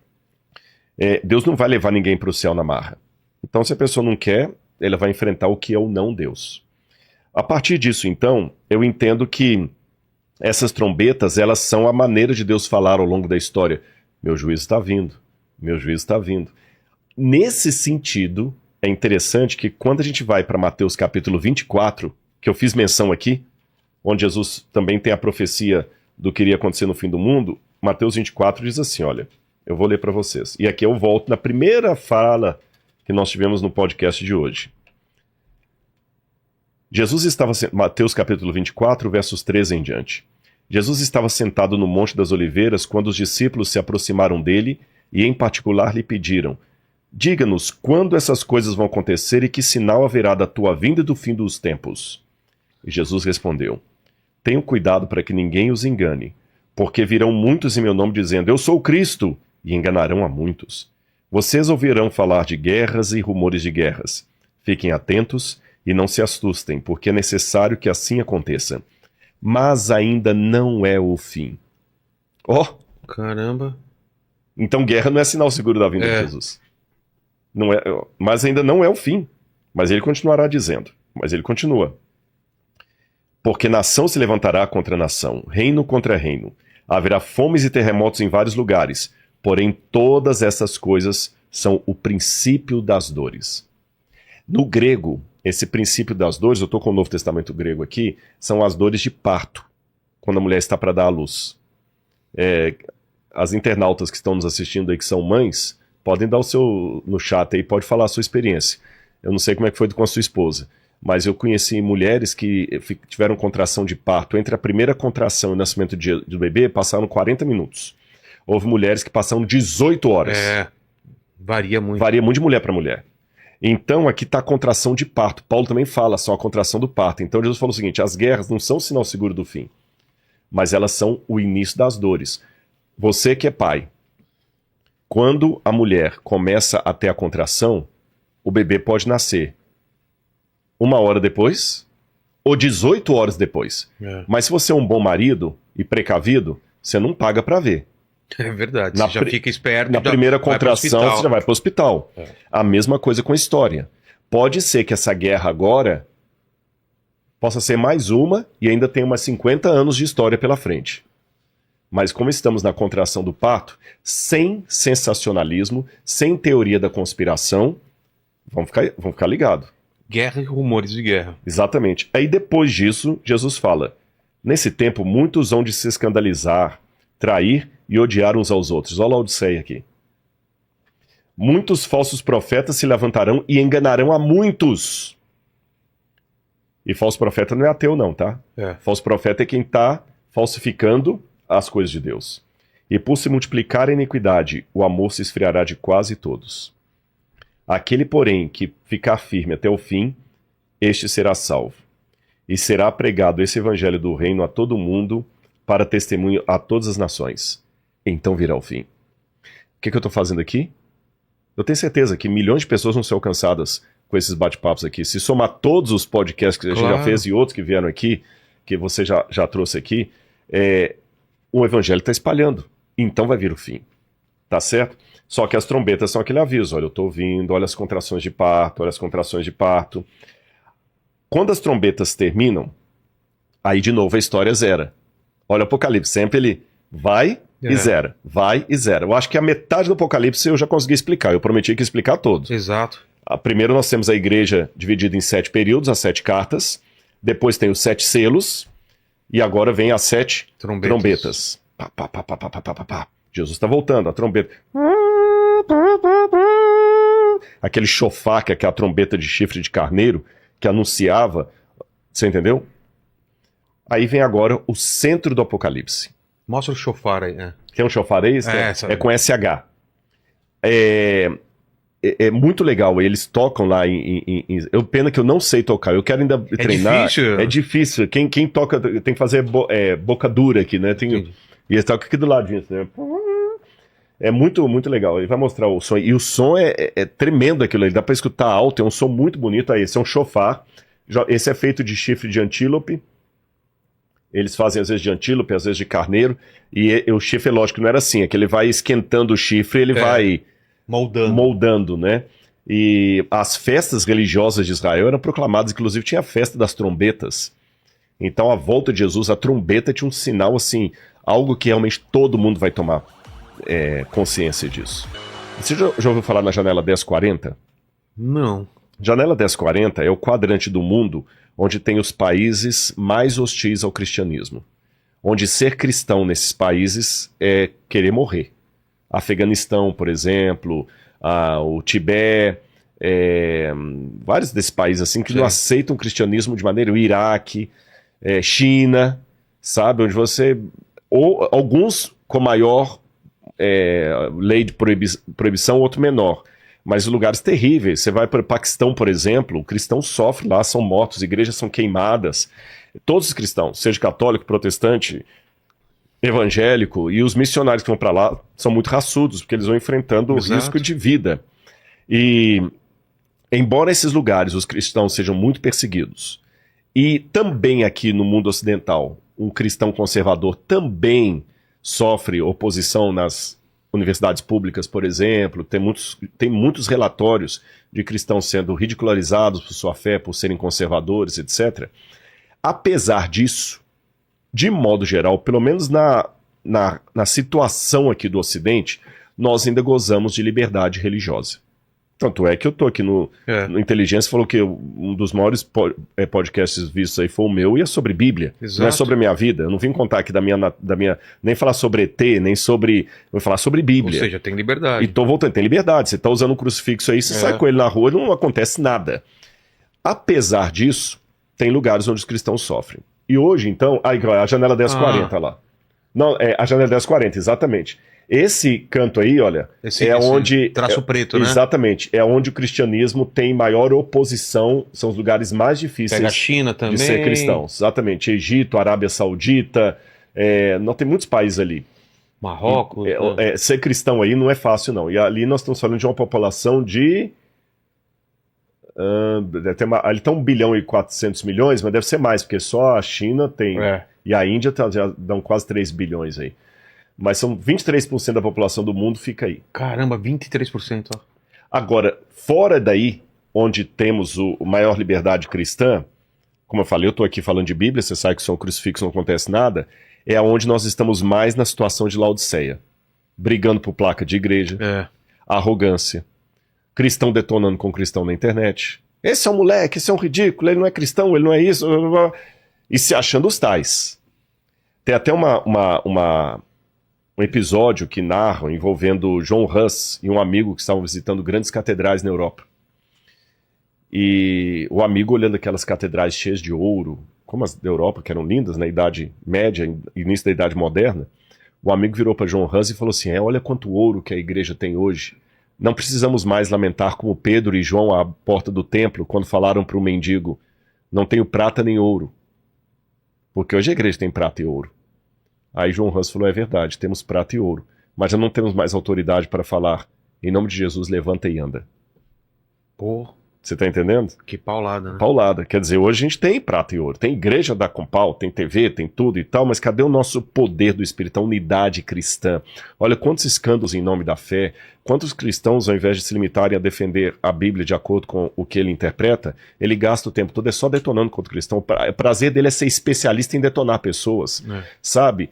Deus não vai levar ninguém para o céu na marra. Então, se a pessoa não quer, ela vai enfrentar o que é o não Deus. A partir disso, então, eu entendo que essas trombetas, elas são a maneira de Deus falar ao longo da história. Meu juízo está vindo. Meu juízo está vindo. Nesse sentido, é interessante que quando a gente vai para Mateus capítulo 24, que eu fiz menção aqui, onde Jesus também tem a profecia do que iria acontecer no fim do mundo, Mateus 24 diz assim, olha, eu vou ler para vocês. E aqui eu volto na primeira fala que nós tivemos no podcast de hoje. Mateus capítulo 24, versos 13 em diante. Jesus estava sentado no Monte das Oliveiras quando os discípulos se aproximaram dele e em particular lhe pediram: diga-nos quando essas coisas vão acontecer e que sinal haverá da tua vinda e do fim dos tempos. E Jesus respondeu: tenham cuidado para que ninguém os engane, porque virão muitos em meu nome dizendo: eu sou o Cristo, e enganarão a muitos. Vocês ouvirão falar de guerras e rumores de guerras. Fiquem atentos e não se assustem, porque é necessário que assim aconteça. Mas ainda não é o fim. Caramba. Então guerra não é sinal seguro da vinda de Jesus. Não é, mas ainda não é o fim. Mas ele continuará dizendo. Mas ele continua. Porque nação se levantará contra nação, reino contra reino. Haverá fomes e terremotos em vários lugares. Porém, todas essas coisas são o princípio das dores. No grego, esse princípio das dores, eu estou com o Novo Testamento grego aqui, são as dores de parto, quando a mulher está para dar à luz. As internautas que estão nos assistindo aí, que são mães, podem dar o seu no chat aí, pode falar a sua experiência. Eu não sei como é que foi com a sua esposa, mas eu conheci mulheres que tiveram contração de parto. Entre a primeira contração e o nascimento do bebê, passaram 40 minutos. Houve mulheres que passaram 18 horas. Varia muito. Varia muito de mulher para mulher. Então, aqui está a contração de parto. Paulo também fala só a contração do parto. Então, Jesus falou o seguinte: as guerras não são sinal seguro do fim, mas elas são o início das dores. Você que é pai, quando a mulher começa a ter a contração, o bebê pode nascer 1 hora depois ou 18 horas depois. Mas se você é um bom marido e precavido, você não paga para ver. É verdade, você já fica esperto. Na primeira contração, você já vai para o hospital. A mesma coisa com a história. Pode ser que essa guerra agora possa ser mais uma e ainda tem umas 50 anos de história pela frente. Mas como estamos na contração do parto, sem sensacionalismo, sem teoria da conspiração, vamos ficar ligados. Guerra e rumores de guerra. Exatamente. Aí depois disso, Jesus fala: nesse tempo muitos hão de se escandalizar, trair e odiar uns aos outros. Olha a Odisseia aqui. Muitos falsos profetas se levantarão e enganarão a muitos. E falso profeta não é ateu não, tá? Falso profeta é quem está falsificando as coisas de Deus. E por se multiplicar a iniquidade, o amor se esfriará de quase todos. Aquele, porém, que ficar firme até o fim, este será salvo. E será pregado esse evangelho do reino a todo mundo, para testemunho a todas as nações. Então virá o fim. O que eu estou fazendo aqui? Eu tenho certeza que milhões de pessoas vão ser alcançadas com esses bate-papos aqui. Se somar todos os podcasts que a gente já fez e outros que vieram aqui, que você já trouxe aqui, o evangelho está espalhando. Então vai vir o fim. Tá certo? Só que as trombetas são aquele aviso. Olha, eu estou ouvindo, olha as contrações de parto, olha as contrações de parto. Quando as trombetas terminam, aí de novo a história zera. Olha o Apocalipse, sempre ele vai e zera, vai e zera. Eu acho que a metade do Apocalipse eu já consegui explicar, eu prometi que ia explicar todos. Exato. Primeiro nós temos a igreja dividida em 7 períodos, as 7 cartas, depois tem os 7 selos, e agora vem as 7 trombetas. Pá, pá, pá, pá, pá, pá, pá, pá, pá. Jesus está voltando, a trombeta. Aquele chofar, que é aquela trombeta de chifre de carneiro, que anunciava. Você entendeu? Aí vem agora o centro do Apocalipse. Mostra o chofar aí, né? Tem um chofar aí? É com SH. É muito legal, eles tocam lá eu pena que eu não sei tocar, eu quero ainda treinar. Difícil? É difícil, quem toca tem que fazer boca dura aqui, né? E eles tocam aqui do ladinho, né? É muito, muito legal, ele vai mostrar o som, e o som é tremendo aquilo ali, dá pra escutar alto, é um som muito bonito. Aí, esse é um chofar, esse é feito de chifre de antílope, eles fazem às vezes de antílope, às vezes de carneiro, e o chifre, lógico, não era assim, é que ele vai esquentando o chifre, ele vai... Moldando, né? E as festas religiosas de Israel eram proclamadas, inclusive tinha a festa das trombetas. Então, a volta de Jesus, a trombeta tinha um sinal, assim, algo que realmente todo mundo vai tomar consciência disso. Você já ouviu falar na Janela 1040? Não. Janela 1040 é o quadrante do mundo onde tem os países mais hostis ao cristianismo. Onde ser cristão nesses países é querer morrer. Afeganistão, por exemplo, o Tibete, vários desses países assim que não aceitam o cristianismo de maneira, o Iraque, China, sabe, onde você, ou alguns com maior lei de proibição, outro menor, mas lugares terríveis. Você vai para o Paquistão, por exemplo, o cristão sofre lá, são mortos, igrejas são queimadas, todos os cristãos, seja católico, protestante, evangélico, e os missionários que vão para lá são muito raçudos, porque eles vão enfrentando o risco de vida. E, embora esses lugares, os cristãos sejam muito perseguidos, e também aqui no mundo ocidental, um cristão conservador também sofre oposição nas universidades públicas, por exemplo, tem muitos relatórios de cristãos sendo ridicularizados por sua fé, por serem conservadores, etc. Apesar disso, de modo geral, pelo menos na situação aqui do Ocidente, nós ainda gozamos de liberdade religiosa. Tanto é que eu tô aqui no Inteligência, falou que um dos maiores podcasts vistos aí foi o meu, e é sobre Bíblia. Exato. Não é sobre a minha vida. Eu não vim contar aqui da minha nem falar sobre ET, nem sobre... Eu vou falar sobre Bíblia. Ou seja, tem liberdade. E tô voltando, tem liberdade. Você tá usando um crucifixo aí, você sai com ele na rua, não acontece nada. Apesar disso, tem lugares onde os cristãos sofrem. E hoje, então, a Janela 1040 lá. Não, a Janela 1040, exatamente. Esse canto aí, olha, onde... Traço preto, né? Exatamente. É onde o cristianismo tem maior oposição, são os lugares mais difíceis... Pega a China também. ...de ser cristãos. Exatamente. Egito, Arábia Saudita, não tem muitos países ali. Marrocos. Ser cristão aí não é fácil, não. E ali nós estamos falando de uma população de... ali está 1 bilhão e 400 milhões, mas deve ser mais, porque só a China tem... E a Índia já dão quase 3 bilhões aí. Mas são 23% da população do mundo fica aí. Caramba, 23%. Ó. Agora, fora daí, onde temos a maior liberdade cristã, como eu falei, eu estou aqui falando de Bíblia, você sabe que só o crucifixo não acontece nada, é onde nós estamos mais na situação de Laodiceia. Brigando por placa de igreja, arrogância, cristão detonando com cristão na internet. Esse é um moleque, esse é um ridículo, ele não é cristão, ele não é isso... E se achando os tais. Tem até um episódio que narra envolvendo John Huss e um amigo que estavam visitando grandes catedrais na Europa. E o amigo olhando aquelas catedrais cheias de ouro, como as da Europa, que eram lindas na Idade Média, início da Idade Moderna, o amigo virou para John Huss e falou assim, olha quanto ouro que a igreja tem hoje. Não precisamos mais lamentar como Pedro e João à porta do templo, quando falaram para o mendigo, não tenho prata nem ouro. Porque hoje a igreja tem prata e ouro. Aí João Huss falou, é verdade, temos prata e ouro, mas já não temos mais autoridade para falar, em nome de Jesus, levanta e anda. Pô. Você tá entendendo? Que paulada, né? Paulada. Quer dizer, hoje a gente tem prata e ouro, tem igreja da Compal, tem TV, tem tudo e tal, mas cadê o nosso poder do Espírito, a unidade cristã? Olha quantos escândalos em nome da fé, quantos cristãos, ao invés de se limitarem a defender a Bíblia de acordo com o que ele interpreta, ele gasta o tempo todo só detonando contra o cristão. O prazer dele é ser especialista em detonar pessoas, sabe?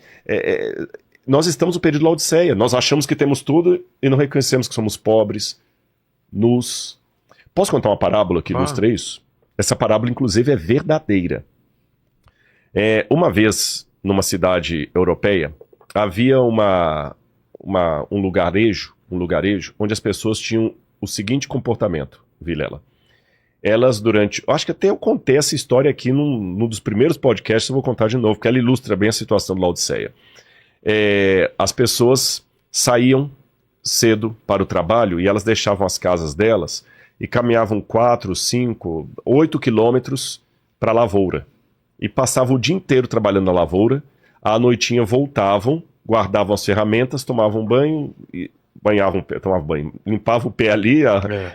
Nós estamos no período de Laodiceia, nós achamos que temos tudo e não reconhecemos que somos pobres, nus. Posso contar uma parábola que ilustra isso? Essa parábola, inclusive, é verdadeira. Uma vez, numa cidade europeia, havia um lugarejo onde as pessoas tinham o seguinte comportamento, Vilela. Elas acho que até eu contei essa história aqui num dos primeiros podcasts, eu vou contar de novo, porque ela ilustra bem a situação do Laodiceia. As pessoas saíam cedo para o trabalho e elas deixavam as casas delas e caminhavam 4, 5, 8 quilômetros para a lavoura. E passavam o dia inteiro trabalhando na lavoura, à noitinha voltavam, guardavam as ferramentas, tomavam banho, tomavam banho, limpavam o pé ali,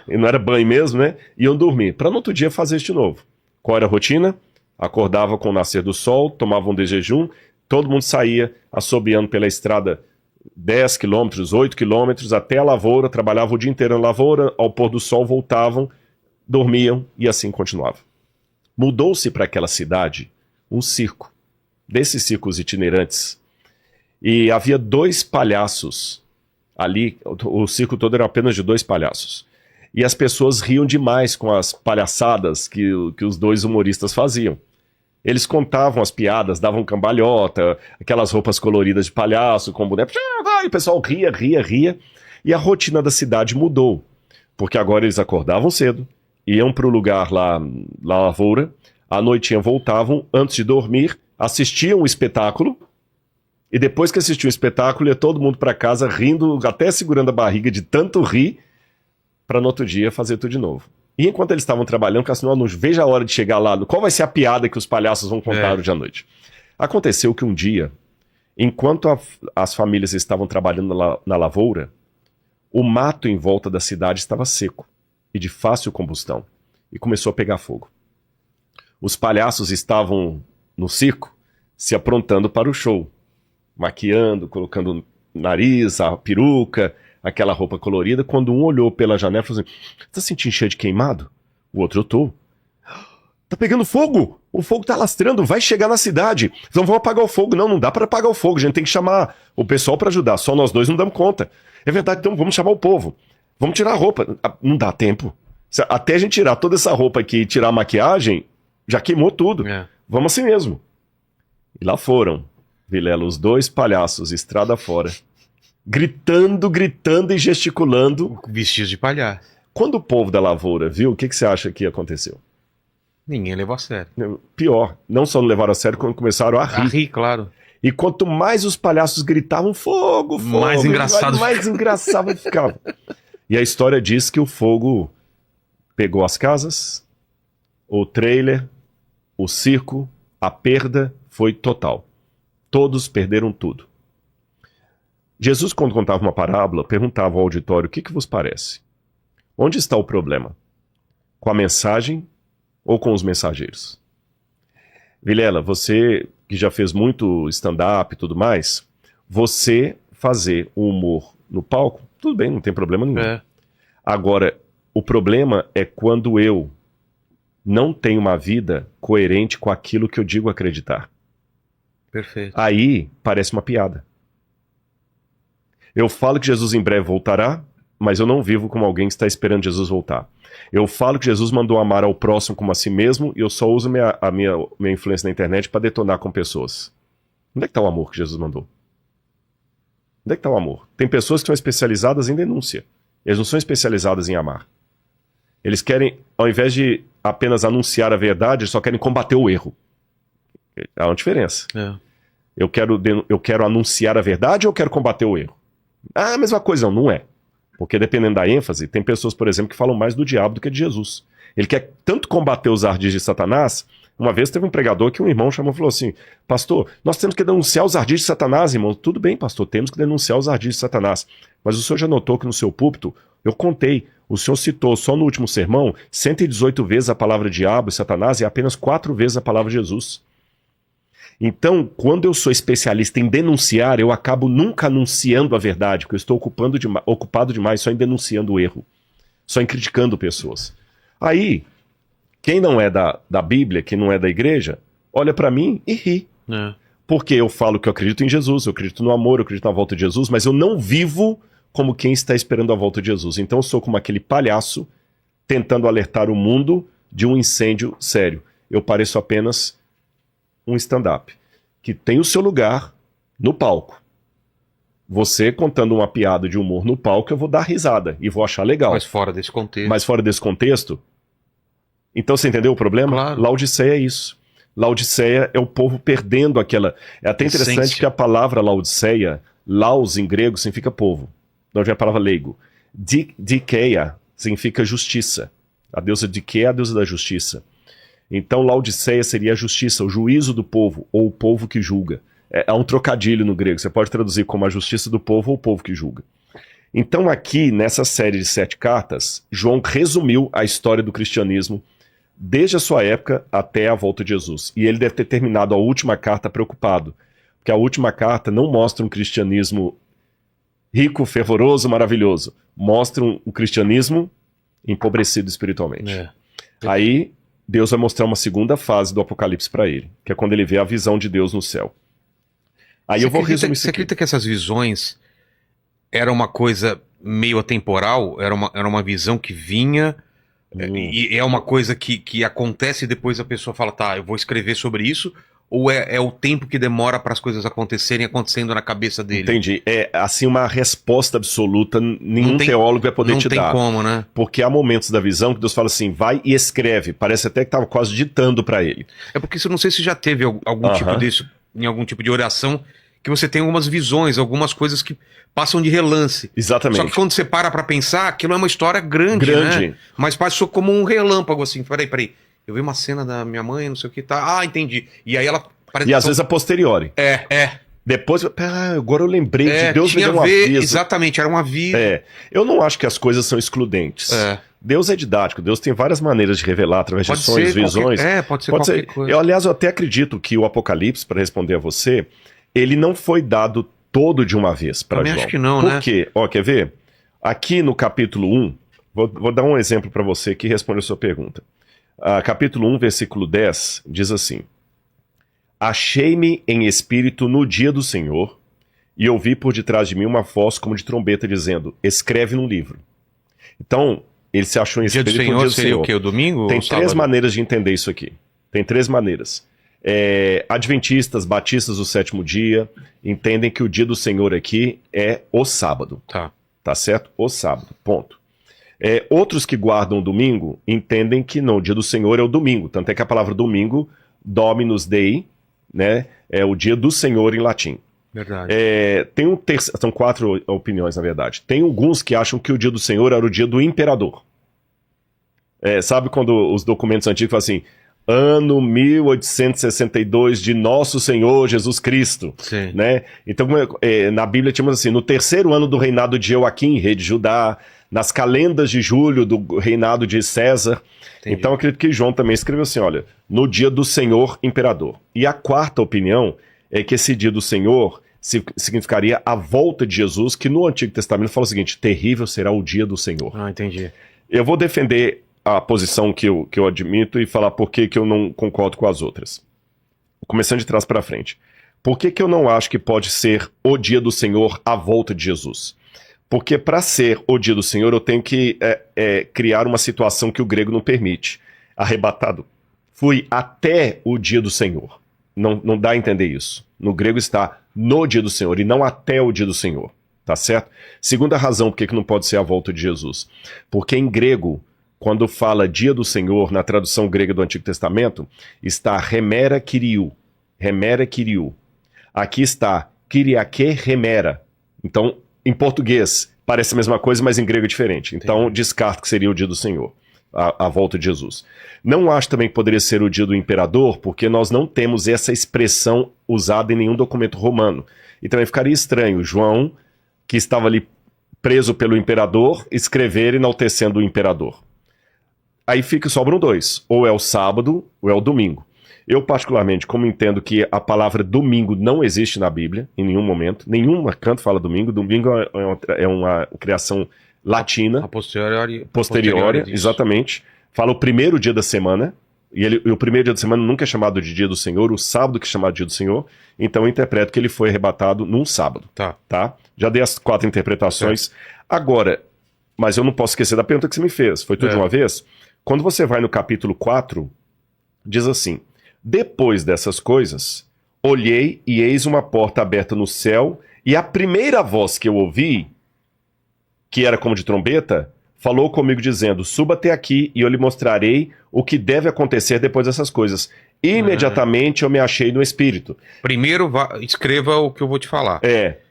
e não era banho mesmo, né? Iam dormir, para no outro dia fazer isso de novo. Qual era a rotina? Acordava com o nascer do sol, tomavam de jejum, todo mundo saía assobiando pela estrada 10 quilômetros, 8 quilômetros, até a lavoura, trabalhavam o dia inteiro na lavoura, ao pôr do sol voltavam, dormiam e assim continuava. Mudou-se para aquela cidade um circo, desses circos itinerantes, e havia 2 palhaços ali, o circo todo era apenas de 2 palhaços. E as pessoas riam demais com as palhaçadas que os 2 humoristas faziam. Eles contavam as piadas, davam cambalhota, aquelas roupas coloridas de palhaço, com boneco, e o pessoal ria, e a rotina da cidade mudou, porque agora eles acordavam cedo, iam para o lugar lá na lavoura, à noitinha voltavam, antes de dormir, assistiam o espetáculo, e depois que assistiam o espetáculo, ia todo mundo para casa rindo, até segurando a barriga de tanto rir, para no outro dia fazer tudo de novo. E enquanto eles estavam trabalhando, Cassino, não veja a hora de chegar lá, qual vai ser a piada que os palhaços vão contar hoje à noite. Aconteceu que um dia, enquanto as famílias estavam trabalhando na lavoura, o mato em volta da cidade estava seco e de fácil combustão, e começou a pegar fogo. Os palhaços estavam no circo se aprontando para o show, maquiando, colocando nariz, a peruca, aquela roupa colorida, quando um olhou pela janela e falou assim, tá sentindo cheio de queimado? O outro, eu tô. Tá pegando fogo! O fogo tá alastrando, vai chegar na cidade. Então vamos apagar o fogo. Não dá para apagar o fogo, a gente tem que chamar o pessoal para ajudar, só nós 2 não damos conta. É verdade, então vamos chamar o povo. Vamos tirar a roupa. Não dá tempo. Até a gente tirar toda essa roupa aqui e tirar a maquiagem, já queimou tudo. Vamos assim mesmo. E lá foram, Vilela, os 2 palhaços, estrada fora, gritando e gesticulando. Vestidos de palhaço. Quando o povo da lavoura viu, o que você acha que aconteceu? Ninguém levou a sério. Pior, não só não levaram a sério, quando começaram a rir. A rir, claro. E quanto mais os palhaços gritavam, fogo, mais engraçado ficava. E a história diz que o fogo pegou as casas, o trailer, o circo, a perda foi total. Todos perderam tudo. Jesus, quando contava uma parábola, perguntava ao auditório, o que vos parece? Onde está o problema? Com a mensagem ou com os mensageiros? Vilela, você que já fez muito stand-up e tudo mais, você fazer o humor no palco, tudo bem, não tem problema nenhum. Agora, o problema é quando eu não tenho uma vida coerente com aquilo que eu digo acreditar. Perfeito. Aí parece uma piada. Eu falo que Jesus em breve voltará, mas eu não vivo como alguém que está esperando Jesus voltar. Eu falo que Jesus mandou amar ao próximo como a si mesmo e eu só uso a minha influência na internet para detonar com pessoas. Onde é que está o amor que Jesus mandou? Onde é que está o amor? Tem pessoas que são especializadas em denúncia. Eles não são especializadas em amar. Eles querem, ao invés de apenas anunciar a verdade, eles só querem combater o erro. Há uma diferença. Eu quero anunciar a verdade ou eu quero combater o erro? A mesma coisa, não é. Porque dependendo da ênfase, tem pessoas, por exemplo, que falam mais do diabo do que de Jesus. Ele quer tanto combater os ardis de Satanás. Uma vez teve um pregador que um irmão chamou e falou assim, pastor, nós temos que denunciar os ardis de Satanás, irmão. Tudo bem, pastor, temos que denunciar os ardis de Satanás. Mas o senhor já notou que no seu púlpito, eu contei, o senhor citou só no último sermão 118 vezes a palavra diabo e Satanás e apenas 4 vezes a palavra Jesus. Então, quando eu sou especialista em denunciar, eu acabo nunca anunciando a verdade, porque eu estou ocupado demais só em denunciando o erro, só em criticando pessoas. Aí, quem não é da Bíblia, quem não é da igreja, olha para mim e ri. Porque eu falo que eu acredito em Jesus, eu acredito no amor, eu acredito na volta de Jesus, mas eu não vivo como quem está esperando a volta de Jesus. Então eu sou como aquele palhaço tentando alertar o mundo de um incêndio sério. Eu pareço apenas um stand-up, que tem o seu lugar no palco, Você contando uma piada de humor no palco, eu vou dar risada e vou achar legal. Mas fora desse contexto. Mas fora desse contexto... Então você entendeu o problema? Claro. Laodiceia é isso. Laodiceia é o povo perdendo aquela... É até interessante Essência. que a palavra Laodiceia, laos em grego, significa povo. De onde vem a palavra leigo. Dikeia significa justiça. A deusa Dikeia é a deusa da justiça. Então Laodiceia seria a justiça, o juízo do povo, ou o povo que julga. É um trocadilho no grego, você pode traduzir como a justiça do povo ou o povo que julga. Então aqui, nessa série de 7 cartas, João resumiu a história do cristianismo desde a sua época até a volta de Jesus. E ele deve ter terminado a última carta preocupado, porque a última carta não mostra um cristianismo rico, fervoroso, maravilhoso. Mostra um cristianismo empobrecido espiritualmente. Aí Deus vai mostrar uma segunda fase do Apocalipse para ele, que é quando ele vê a visão de Deus no céu. Aí eu vou resumir isso aqui. Você acredita que essas visões era uma coisa meio atemporal? Era uma visão que vinha e é uma coisa que acontece e depois a pessoa fala, tá, eu vou escrever sobre isso? Ou é o tempo que demora para as coisas acontecerem acontecendo na cabeça dele? Entendi. É assim uma resposta absoluta, nenhum teólogo vai poder te dar. Não tem como, né? Porque há momentos da visão que Deus fala assim, vai e escreve. Parece até que estava quase ditando para ele. É porque eu não sei se já teve algum tipo disso, em algum tipo de oração, que você tem algumas visões, algumas coisas que passam de relance. Exatamente. Só que quando você para pra pensar, aquilo é uma história grande, né? Mas passou como um relâmpago, assim. Peraí. Eu vi uma cena da minha mãe, não sei o que, tá. Ah, entendi. E aí ela... E às vezes a posteriori. Depois, agora eu lembrei de Deus me deu um aviso. Exatamente, era um aviso. Eu não acho que as coisas são excludentes. Deus é didático, Deus tem várias maneiras de revelar através de sonhos, visões. Pode ser qualquer coisa. Aliás, eu até acredito que o Apocalipse, para responder a você, ele não foi dado todo de uma vez para João. Acho que não, né? Por quê? Quer ver? Aqui no capítulo 1, vou dar um exemplo para você que responde a sua pergunta. Capítulo 1, versículo 10, diz assim: Achei-me em espírito no dia do Senhor, e ouvi por detrás de mim uma voz como de trombeta dizendo, escreve num livro. Então, ele se achou em espírito no dia do Senhor. Seria o quê? O domingo? Tem 3 maneiras de entender isso aqui. Tem 3 maneiras. Adventistas, batistas do 7º dia, entendem que o dia do Senhor aqui é o sábado. Tá certo? O sábado, ponto. Outros que guardam o domingo entendem que não, o dia do Senhor é o domingo. Tanto é que a palavra domingo, Dominus Dei, né, é o dia do Senhor em latim. Verdade. São 4 opiniões, na verdade. Tem alguns que acham que o dia do Senhor era o dia do imperador. Sabe quando os documentos antigos falam assim, ano 1862 de Nosso Senhor Jesus Cristo. Sim. Né? Então, na Bíblia tínhamos assim, no 3º ano do reinado de Joaquim, rei de Judá, nas calendas de julho do reinado de César. Entendi. Então, eu acredito que João também escreveu assim, olha, no dia do Senhor Imperador. E a 4ª opinião é que esse dia do Senhor significaria a volta de Jesus, que no Antigo Testamento fala o seguinte, terrível será o dia do Senhor. Entendi. Eu vou defender a posição que eu admito e falar por que eu não concordo com as outras. Começando de trás para frente. Por que eu não acho que pode ser o dia do Senhor a volta de Jesus? Porque para ser o dia do Senhor eu tenho que criar uma situação que o grego não permite. Arrebatado. Fui até o dia do Senhor. Não dá a entender isso. No grego está no dia do Senhor e não até o dia do Senhor. Tá certo? Segunda razão por que não pode ser a volta de Jesus. Porque em grego, quando fala dia do Senhor, na tradução grega do Antigo Testamento, está remera kyriou. Remera kyriou. Aqui está kyriake remera. Então, em português, parece a mesma coisa, mas em grego é diferente. Então, entendi. Descarto que seria o dia do Senhor, a volta de Jesus. Não acho também que poderia ser o dia do imperador, porque nós não temos essa expressão usada em nenhum documento romano. E também ficaria estranho João, que estava ali preso pelo imperador, escrever enaltecendo o imperador. Aí sobram 2, ou é o sábado ou é o domingo. Eu, particularmente, como entendo que a palavra domingo não existe na Bíblia, em nenhum momento, nenhum canto fala domingo, domingo é uma criação latina. A posteriori. Exatamente. Fala o primeiro dia da semana, e o primeiro dia da semana nunca é chamado de dia do Senhor, o sábado que é chamado de dia do Senhor, então eu interpreto que ele foi arrebatado num sábado. Tá? Já dei as 4 interpretações. Certo. Agora, mas eu não posso esquecer da pergunta que você me fez, foi tudo de uma vez? Quando você vai no capítulo 4, diz assim, depois dessas coisas, olhei e eis uma porta aberta no céu, E a primeira voz que eu ouvi, que era como de trombeta, falou comigo dizendo, suba até aqui e eu lhe mostrarei o que deve acontecer depois dessas coisas. Imediatamente eu me achei no espírito. Primeiro, escreva o que eu vou te falar.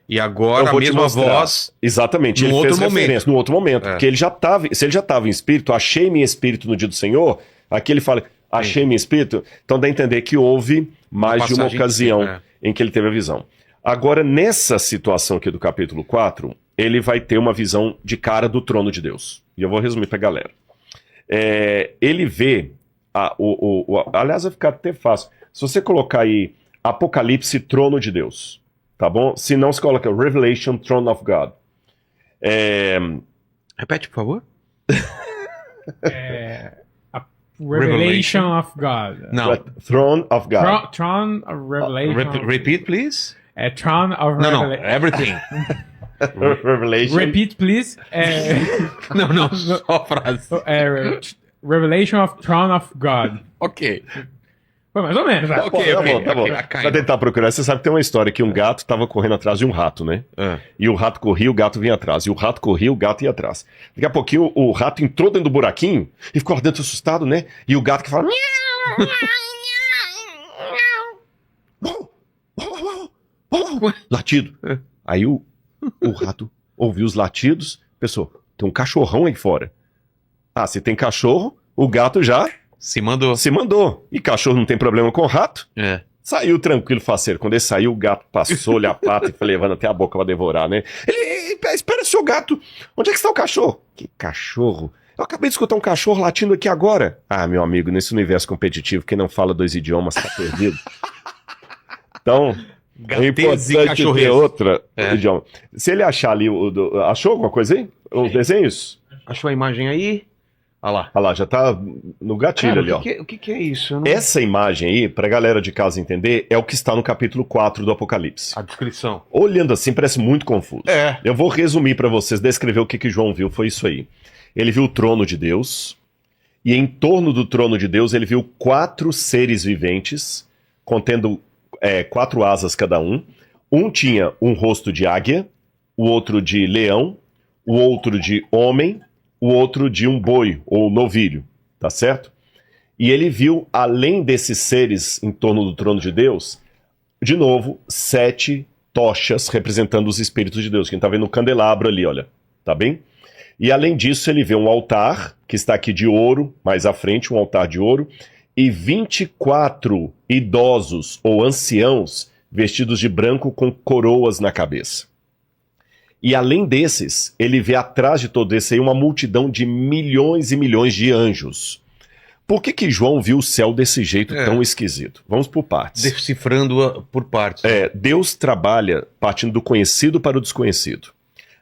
E Eu agora a vou te mesma mostrar. voz... Exatamente, num ele outro fez referência no outro momento. É. Porque ele já estava, se ele já estava em espírito, achei-me em espírito no dia do Senhor, aqui ele fala, achei-me em espírito, então dá a entender que houve mais de uma passagem ocasião em que ele teve a visão. Agora, nessa situação aqui do capítulo 4, ele vai ter uma visão de cara do trono de Deus. E eu vou resumir para a galera. Ele vê, aliás, vai ficar até fácil, se você colocar aí Apocalipse, trono de Deus, tá bom? Se não, se coloca Revelation, Throne of God. Repete, por favor. Revelation of God. Não. Throne of God. Throne of Revelation. Repeat, please. Throne of Não, Revelation. everything. Revelation. Repeat, please. Não, só a frase. Revelation of Throne of God. Ok. Foi mais ou menos. Né? Ok, Tá bom. Vai tentar procurar. Você sabe que tem uma história que um gato estava correndo atrás de um rato, né? E o rato corria, o gato vinha atrás. E o rato corria, o gato ia atrás. Daqui a pouquinho o rato entrou dentro do buraquinho e ficou lá dentro assustado, né? E o gato que fala... Latido. Aí o rato ouviu os latidos, pensou, tem um cachorrão aí fora. Ah, se tem cachorro, o gato já Se mandou. se mandou. E cachorro não tem problema com rato. Saiu tranquilo, faceiro. Quando ele saiu, o gato passou-lhe a pata e foi levando até a boca pra devorar, né? Ele, espera, seu gato. Onde é que está o cachorro? Que cachorro? Eu acabei de escutar um cachorro latindo aqui agora. Ah, meu amigo, nesse universo competitivo, quem não fala 2 idiomas tá perdido. Então, é importante ter outro idioma. Se ele achar ali, achou alguma coisa aí? Os desenhos? Achou a imagem aí? Olha lá. Olha lá, já tá no gatilho. Cara, ali, ó. O que é isso? Eu não- Essa imagem aí, pra galera de casa entender, é o que está no capítulo 4 do Apocalipse. A descrição. Olhando assim, parece muito confuso. É. Eu vou resumir pra vocês, descrever o que João viu, foi isso aí. Ele viu o trono de Deus, e em torno do trono de Deus ele viu 4 seres viventes, contendo 4 asas cada um. Um tinha um rosto de águia, o outro de leão, o outro de homem, o outro de um boi, ou novilho, tá certo? E ele viu, além desses seres em torno do trono de Deus, de novo, 7 tochas representando os espíritos de Deus. Quem tá vendo o candelabro ali, olha, tá bem? E além disso, ele vê um altar, que está aqui de ouro, mais à frente, um altar de ouro, e 24 idosos ou anciãos vestidos de branco com coroas na cabeça. E além desses, ele vê atrás de todo esse aí uma multidão de milhões e milhões de anjos. Por que João viu o céu desse jeito tão esquisito? Vamos por partes. Decifrando por partes. Deus trabalha partindo do conhecido para o desconhecido.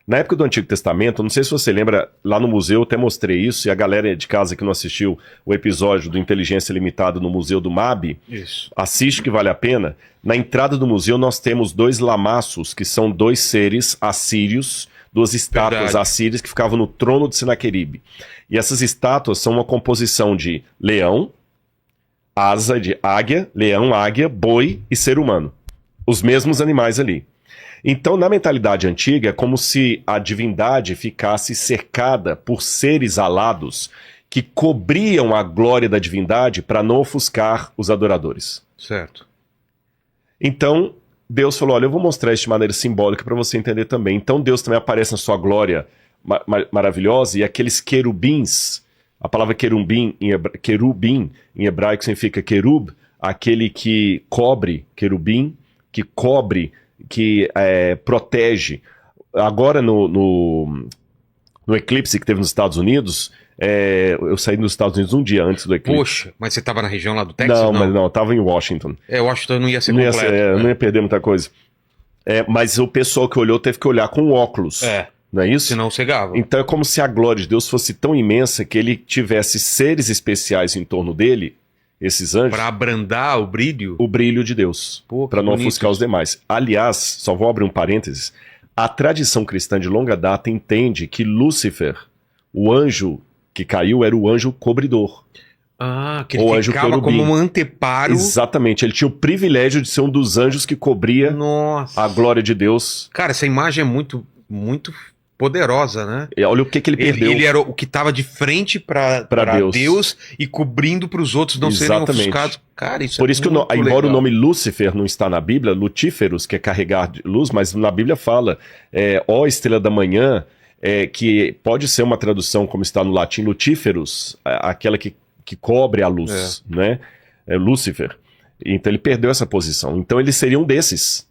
Na época do Antigo Testamento, não sei se você lembra, lá no museu eu até mostrei isso, e a galera de casa que não assistiu o episódio do Inteligência Limitada no Museu do MAB, Isso. assiste que vale a pena. Na entrada do museu nós temos 2 lamaços, que são 2 seres assírios, 2 estátuas assírias que ficavam no trono de Senaqueribe. E essas estátuas são uma composição de leão, asa de águia, leão, águia, boi e ser humano. Os mesmos animais ali. Então, na mentalidade antiga, é como se a divindade ficasse cercada por seres alados que cobriam a glória da divindade para não ofuscar os adoradores. Certo. Então, Deus falou, olha, eu vou mostrar isso de maneira simbólica para você entender também. Então, Deus também aparece na sua glória maravilhosa, e aqueles querubins, a palavra querubim em hebraico significa querub, aquele que cobre, querubim, que cobre, que protege. Agora no eclipse que teve nos Estados Unidos, eu saí dos Estados Unidos um dia antes do eclipse. Poxa, mas você estava na região lá do Texas? Não, mas não, eu estava em Washington. Washington não ia ser Não ia, completo. não ia perder muita coisa. Mas o pessoal que olhou teve que olhar com óculos. Não é isso? Senão cegava. Então é como se a glória de Deus fosse tão imensa que ele tivesse seres especiais em torno dele, esses anjos, Para abrandar o brilho. o brilho de Deus, Pô, para não bonito. ofuscar os demais. Aliás, só vou abrir um parênteses, a tradição cristã de longa data entende que Lúcifer, o anjo que caiu, era o anjo cobridor. Ah, que Ou ele anjo ficava querubim. como um anteparo. Exatamente, ele tinha o privilégio de ser um dos anjos que cobria Nossa. a glória de Deus. Cara, essa imagem é muito, muito poderosa, né? E olha o que ele perdeu. Ele era o que estava de frente para Deus e cobrindo para os outros não serem Exatamente. ofuscados. Cara, isso Por é isso que, muito embora legal. o nome Lúcifer não está na Bíblia, Lutíferos, que é carregar de luz, mas na Bíblia fala, ó estrela da manhã, que pode ser uma tradução como está no latim, Lutíferos, aquela que cobre a luz, né? Lúcifer. Então ele perdeu essa posição. Então ele seria um desses.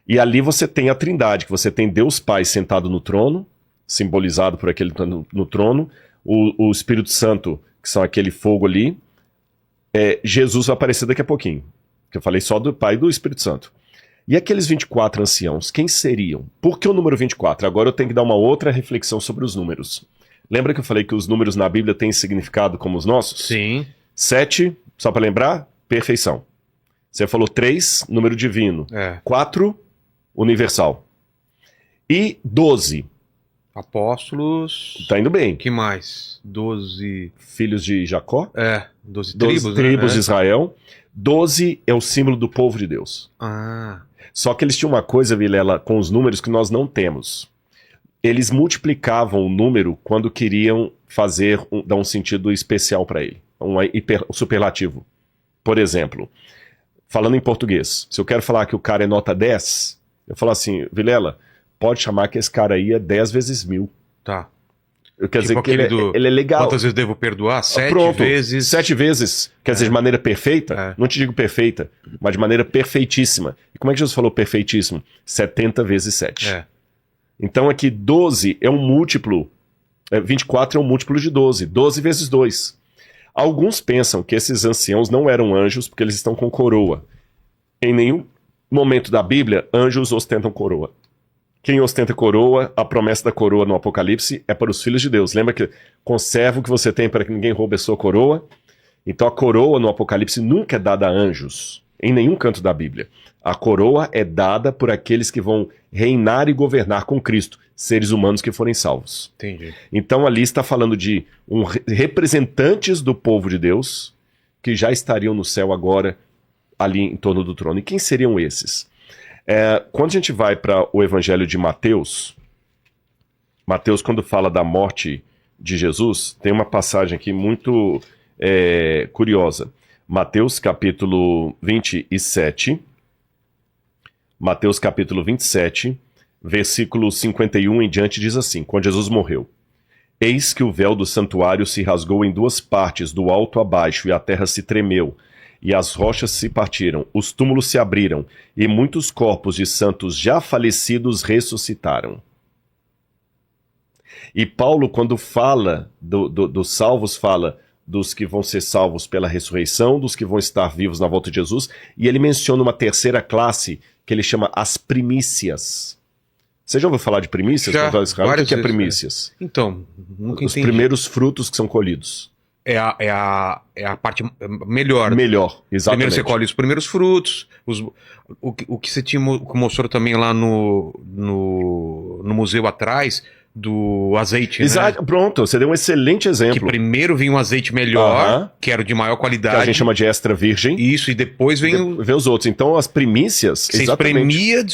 E ali você tem a trindade, que você tem Deus Pai sentado no trono, simbolizado por aquele no trono, o Espírito Santo, que são aquele fogo ali. Jesus vai aparecer daqui a pouquinho, que eu falei só do Pai e do Espírito Santo. E aqueles 24 anciãos, quem seriam? Por que o número 24? Agora eu tenho que dar uma outra reflexão sobre os números. Lembra que eu falei que os números na Bíblia têm significado como os nossos? Sim. 7, só para lembrar, perfeição. Você falou 3, número divino. 4, universal. E 12. Apóstolos. Tá indo bem. Que mais? 12. Filhos de Jacó. 12 12 tribos. tribos né? de Israel. 12 é o símbolo do povo de Deus. Ah. Só que eles tinham uma coisa, Vilela, com os números que nós não temos. Eles multiplicavam o número quando queriam dar um sentido especial para ele. Um superlativo. Por exemplo, falando em português, se eu quero falar que o cara é nota 10, eu falo assim, Vilela, pode chamar que esse cara aí é 10 vezes 1000. Tá. Quer dizer que ele é legal. Quantas vezes devo perdoar? 7 Pronto, vezes. 7 vezes. Quer dizer, de maneira perfeita? Não te digo perfeita, mas de maneira perfeitíssima. E como é que Jesus falou perfeitíssimo? 70 vezes 7. Então aqui 12 é um múltiplo, 24 é um múltiplo de 12. 12 vezes 2. Alguns pensam que esses anciãos não eram anjos porque eles estão com coroa. Em nenhum momento da Bíblia, anjos ostentam coroa. Quem ostenta coroa, a promessa da coroa no Apocalipse é para os filhos de Deus. Lembra que conserva o que você tem para que ninguém roube a sua coroa? Então a coroa no Apocalipse nunca é dada a anjos, em nenhum canto da Bíblia. A coroa é dada por aqueles que vão reinar e governar com Cristo, seres humanos que forem salvos. Entendi. Então ali está falando de representantes do povo de Deus que já estariam no céu agora, ali em torno do trono. E quem seriam esses? Quando a gente vai para o Evangelho de Mateus, quando fala da morte de Jesus, tem uma passagem aqui muito curiosa. Mateus capítulo 27, Mateus capítulo 27, versículo 51 em diante diz assim, quando Jesus morreu, eis que o véu do santuário se rasgou em 2 partes, do alto a baixo, e a terra se tremeu, e as rochas se partiram, os túmulos se abriram, e muitos corpos de santos já falecidos ressuscitaram. E Paulo, quando fala dos salvos, fala dos que vão ser salvos pela ressurreição, dos que vão estar vivos na volta de Jesus, e ele menciona uma terceira classe que ele chama as primícias. Você já ouviu falar de primícias? Já, O que é primícias? Então, nunca Os entendi. primeiros frutos que são colhidos. É a parte melhor. Melhor, exatamente. Primeiro você colhe os primeiros frutos, o que você tinha mostrou também lá no museu atrás, do azeite, Exato, né? Pronto, você deu um excelente Que exemplo. primeiro vinha um azeite melhor, que era o de maior Que qualidade. a gente chama de extra virgem. Isso, e depois vem Vê os outros. Então as primícias, Você exatamente. espremia,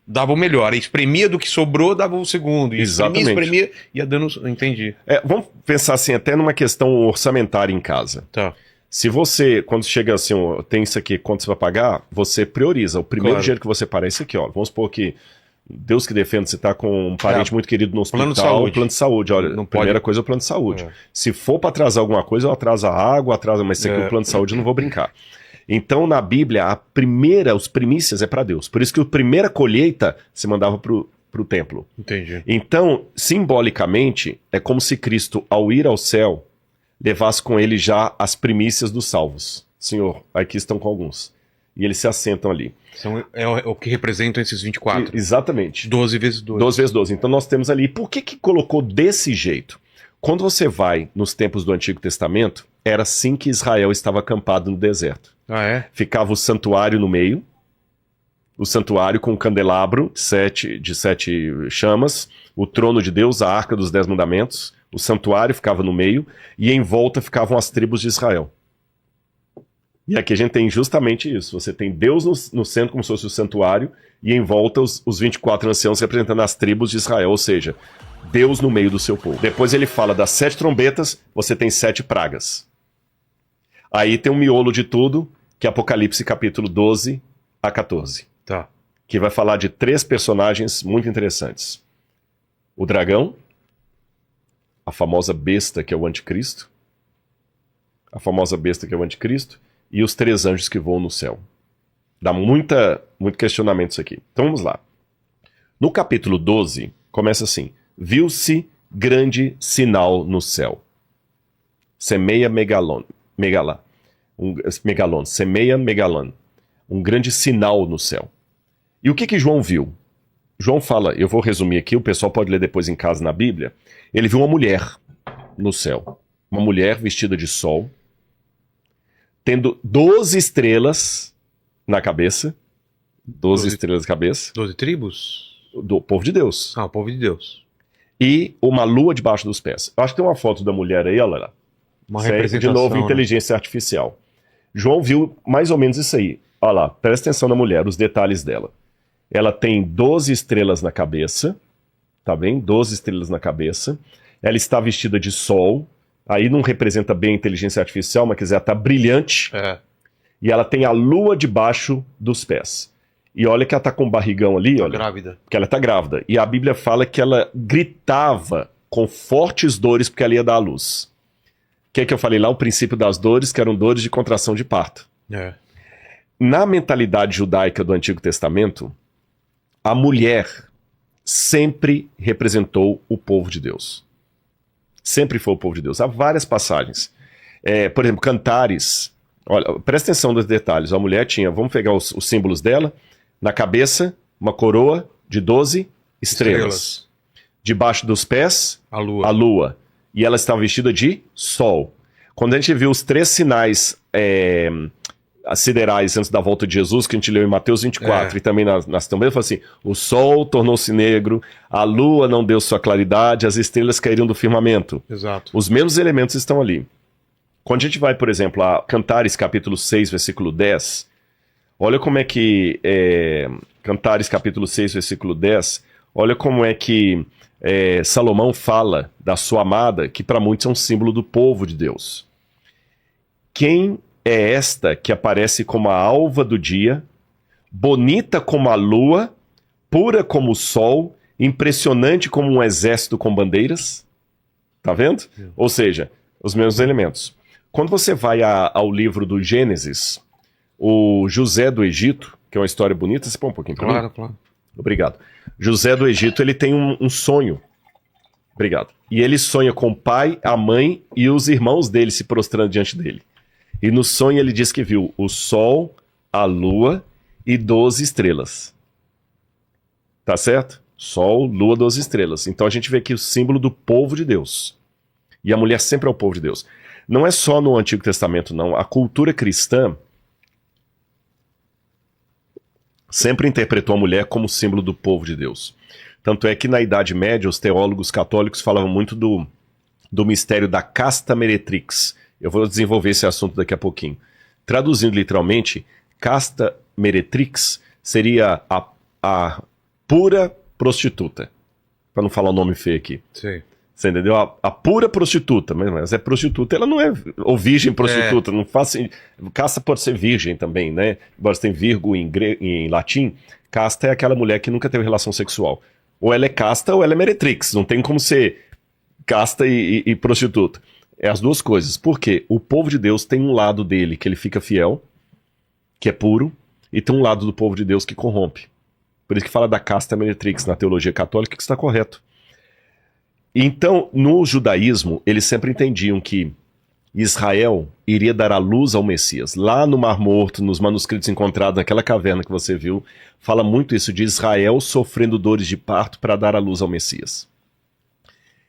dava o melhor. Espremia do que sobrou, dava o segundo. E Exatamente. espremia, ia dando... Entendi. Vamos pensar assim, até numa questão orçamentária em casa. Tá. Se você, quando chega assim, tem isso aqui, quanto você vai pagar, você prioriza. O primeiro Claro. dinheiro que você parar é esse aqui, ó. Vamos supor que, Deus que defenda, você está com um parente muito querido no hospital. Plano de saúde. Plano de saúde, olha, Não primeira pode- coisa é o plano de saúde. Se for para atrasar alguma coisa, eu atraso a água, mas esse aqui o plano de saúde eu não vou brincar. Então, na Bíblia, os primícias é para Deus. Por isso que a primeira colheita se mandava pro templo. Entendi. Então, simbolicamente, é como se Cristo, ao ir ao céu, levasse com ele já as primícias dos salvos. Senhor, aqui estão com alguns. E eles se assentam ali. É o que representam esses 24. Exatamente. 12 vezes 2. 12 vezes 12. Então nós temos ali. Por que colocou desse jeito? Quando você vai nos tempos do Antigo Testamento, era assim que Israel estava acampado no deserto. Ah, é? Ficava o santuário no meio, o santuário com um candelabro de sete chamas, o trono de Deus, a arca dos 10 mandamentos, O santuário ficava no meio e em volta ficavam as tribos de Israel. E aqui a gente tem justamente isso. Você tem Deus no centro como se fosse o santuário e em volta os 24 anciãos representando as tribos de Israel, ou seja, Deus no meio do seu povo. Depois ele fala das 7 trombetas, você tem 7 pragas. Aí tem um miolo de tudo, que é Apocalipse capítulo 12 a 14. Tá. Que vai falar de 3 personagens muito interessantes. O dragão, a famosa besta que é o anticristo, e os 3 anjos que voam no céu. Dá muito questionamento isso aqui. Então vamos lá. No capítulo 12, começa assim: viu-se grande sinal no céu. Semeia megalon. Semeia megalon. Um grande sinal no céu. E o que João viu? João fala, eu vou resumir aqui, o pessoal pode ler depois em casa na Bíblia. Ele viu uma mulher no céu. Uma mulher vestida de sol, tendo 12 estrelas na cabeça. 12 estrelas na cabeça. 12 tribos? Do povo de Deus. Ah, o povo de Deus. E uma lua debaixo dos pés. Eu acho que tem uma foto da mulher aí, olha lá. Uma representação, de novo, né? inteligência artificial. João viu mais ou menos isso aí. Olha lá, presta atenção na mulher, os detalhes dela. Ela tem 12 estrelas na cabeça, tá bem? 12 estrelas na cabeça. Ela está vestida de sol. Aí não representa bem a inteligência artificial, mas quer dizer, ela está brilhante. É. E ela tem a lua debaixo dos pés. E olha que ela está com um barrigão ali, olha. Grávida. Porque ela está grávida. E a Bíblia fala que ela gritava com fortes dores porque ela ia dar à luz. O que é que eu falei lá? O princípio das dores, que eram dores de contração de parto. É. Na mentalidade judaica do Antigo Testamento, a mulher sempre representou o povo de Deus. Sempre foi o povo de Deus. Há várias passagens. Por exemplo, Cantares. Olha, presta atenção nos detalhes. A mulher tinha, vamos pegar os símbolos dela. Na cabeça, uma coroa de 12 estrelas. Debaixo dos pés, A lua. a lua. E ela estava vestida de sol. Quando a gente viu os 3 sinais siderais antes da volta de Jesus, que a gente leu em Mateus 24 e também nas também, fala assim: o sol tornou-se negro, a lua não deu sua claridade, as estrelas caíram do firmamento. Exato. Os mesmos elementos estão ali. Quando a gente vai, por exemplo, a Cantares capítulo 6, versículo 10, olha como é que Cantares capítulo 6, versículo 10, olha como é que Salomão fala da sua amada, que para muitos é um símbolo do povo de Deus. Quem é esta que aparece como a alva do dia, bonita como a lua, pura como o sol, impressionante como um exército com bandeiras? Tá vendo? Ou seja, os mesmos elementos. Quando você vai ao livro do Gênesis, o José do Egito, que é uma história bonita, você põe um pouquinho pra mim? Claro. Obrigado. José do Egito, ele tem um sonho. Obrigado. E ele sonha com o pai, a mãe e os irmãos dele se prostrando diante dele. E no sonho ele diz que viu o sol, a lua e 12 estrelas. Tá certo? Sol, lua, 12 estrelas. Então a gente vê aqui o símbolo do povo de Deus. E a mulher sempre é o povo de Deus. Não é só no Antigo Testamento, não. A cultura cristã sempre interpretou a mulher como símbolo do povo de Deus. Tanto é que na Idade Média os teólogos católicos falavam muito do mistério da casta meretrix. Eu vou desenvolver esse assunto daqui a pouquinho. Traduzindo literalmente, casta meretrix seria a pura prostituta. Para não falar o nome feio aqui. Sim. Você entendeu? A pura prostituta. Mas é prostituta, ela não é... Ou virgem prostituta. Não faz, casta pode ser virgem também, né? Embora você tenha vírgula em latim, casta é aquela mulher que nunca teve relação sexual. Ou ela é casta ou ela é meretrix. Não tem como ser casta e prostituta. É as duas coisas. Por quê? O povo de Deus tem um lado dele que ele fica fiel, que é puro, e tem um lado do povo de Deus que corrompe. Por isso que fala da casta meretrix na teologia católica, que está correto. Então, no judaísmo, eles sempre entendiam que Israel iria dar a luz ao Messias. Lá no Mar Morto, nos manuscritos encontrados naquela caverna que você viu, fala muito isso de Israel sofrendo dores de parto para dar a luz ao Messias.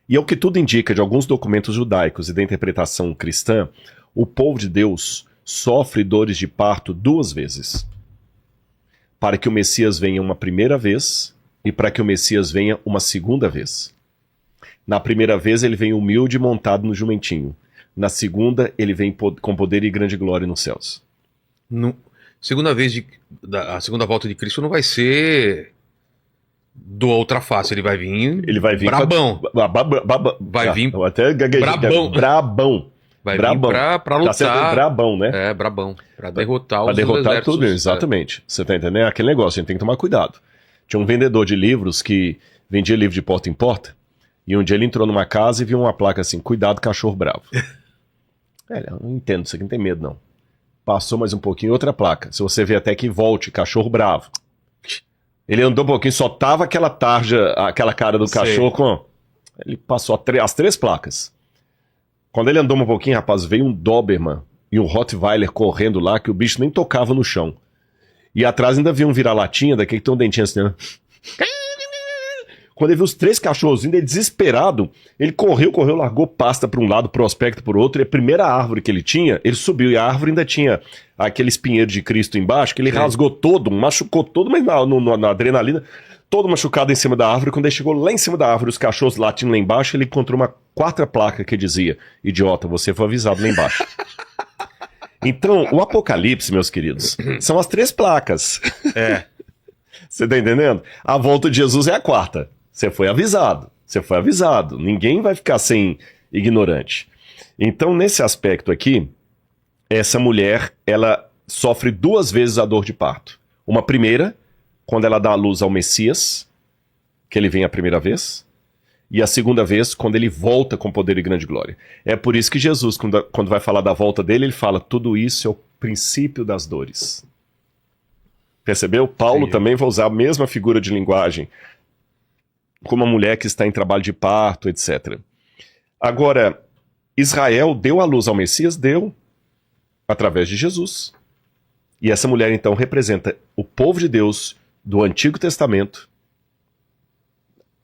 E ao que tudo indica de alguns documentos judaicos e da interpretação cristã, o povo de Deus sofre dores de parto 2 vezes. Para que o Messias venha uma primeira vez e para que o Messias venha uma segunda vez. Na primeira vez ele vem humilde montado no jumentinho. Na segunda ele vem com poder e grande glória nos céus. A segunda volta de Cristo não vai ser do outra face, ele vai vir brabão. Vai vir até brabão. Brabão. Vai brabão. vir pra lutar. Tá sendo brabão, né? É, brabão. Pra derrotar os Pra derrotar exércitos. tudo, exatamente. Você tá entendendo? É aquele negócio, a gente tem que tomar cuidado. Tinha um vendedor de livros que vendia livro de porta em porta, e um dia ele entrou numa casa e viu uma placa assim, cuidado, cachorro bravo. Eu não entendo, isso aqui não tem medo, não. Passou mais um pouquinho, outra placa. Se você vê até que volte, cachorro bravo. Ele andou um pouquinho, só tava aquela tarja, aquela cara do cachorro com... Ele passou as 3 placas. Quando ele andou um pouquinho, rapaz, veio um Doberman e um Rottweiler correndo lá, que o bicho nem tocava no chão. E atrás ainda viu um vira-latinha, daquele que tem um dentinho assim, né? Quando ele viu os 3 cachorros indo, ele desesperado, ele correu, largou pasta para um lado, prospecto por outro, e a primeira árvore que ele tinha, ele subiu, e a árvore ainda tinha aquele espinheiro de Cristo embaixo, que ele rasgou todo, machucou todo, mas na adrenalina, todo machucado em cima da árvore. Quando ele chegou lá em cima da árvore, os cachorros latindo lá embaixo, ele encontrou uma 4ª placa que dizia, idiota, você foi avisado lá embaixo. Então, o Apocalipse, meus queridos, são as 3 placas. Você tá entendendo? A volta de Jesus é a 4ª. Você foi avisado. Ninguém vai ficar sem ignorante. Então, nesse aspecto aqui, essa mulher, ela sofre 2 vezes a dor de parto. Uma primeira, quando ela dá à luz ao Messias, que ele vem a primeira vez, e a segunda vez, quando ele volta com poder e grande glória. É por isso que Jesus, quando vai falar da volta dele, ele fala, tudo isso é o princípio das dores. Percebeu? Paulo também vai usar a mesma figura de linguagem, como uma mulher que está em trabalho de parto, etc. Agora, Israel deu à luz ao Messias? Deu, através de Jesus. E essa mulher, então, representa o povo de Deus do Antigo Testamento.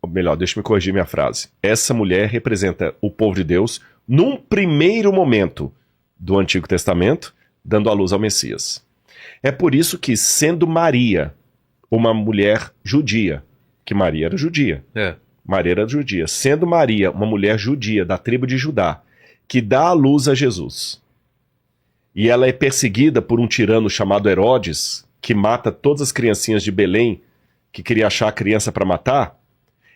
Ou melhor, deixa eu me corrigir minha frase. Essa mulher representa o povo de Deus num primeiro momento do Antigo Testamento, dando à luz ao Messias. É por isso que, sendo Maria uma mulher judia, que Maria era judia. Maria era judia. Sendo Maria uma mulher judia da tribo de Judá, que dá à luz a Jesus, e ela é perseguida por um tirano chamado Herodes, que mata todas as criancinhas de Belém, que queria achar a criança para matar,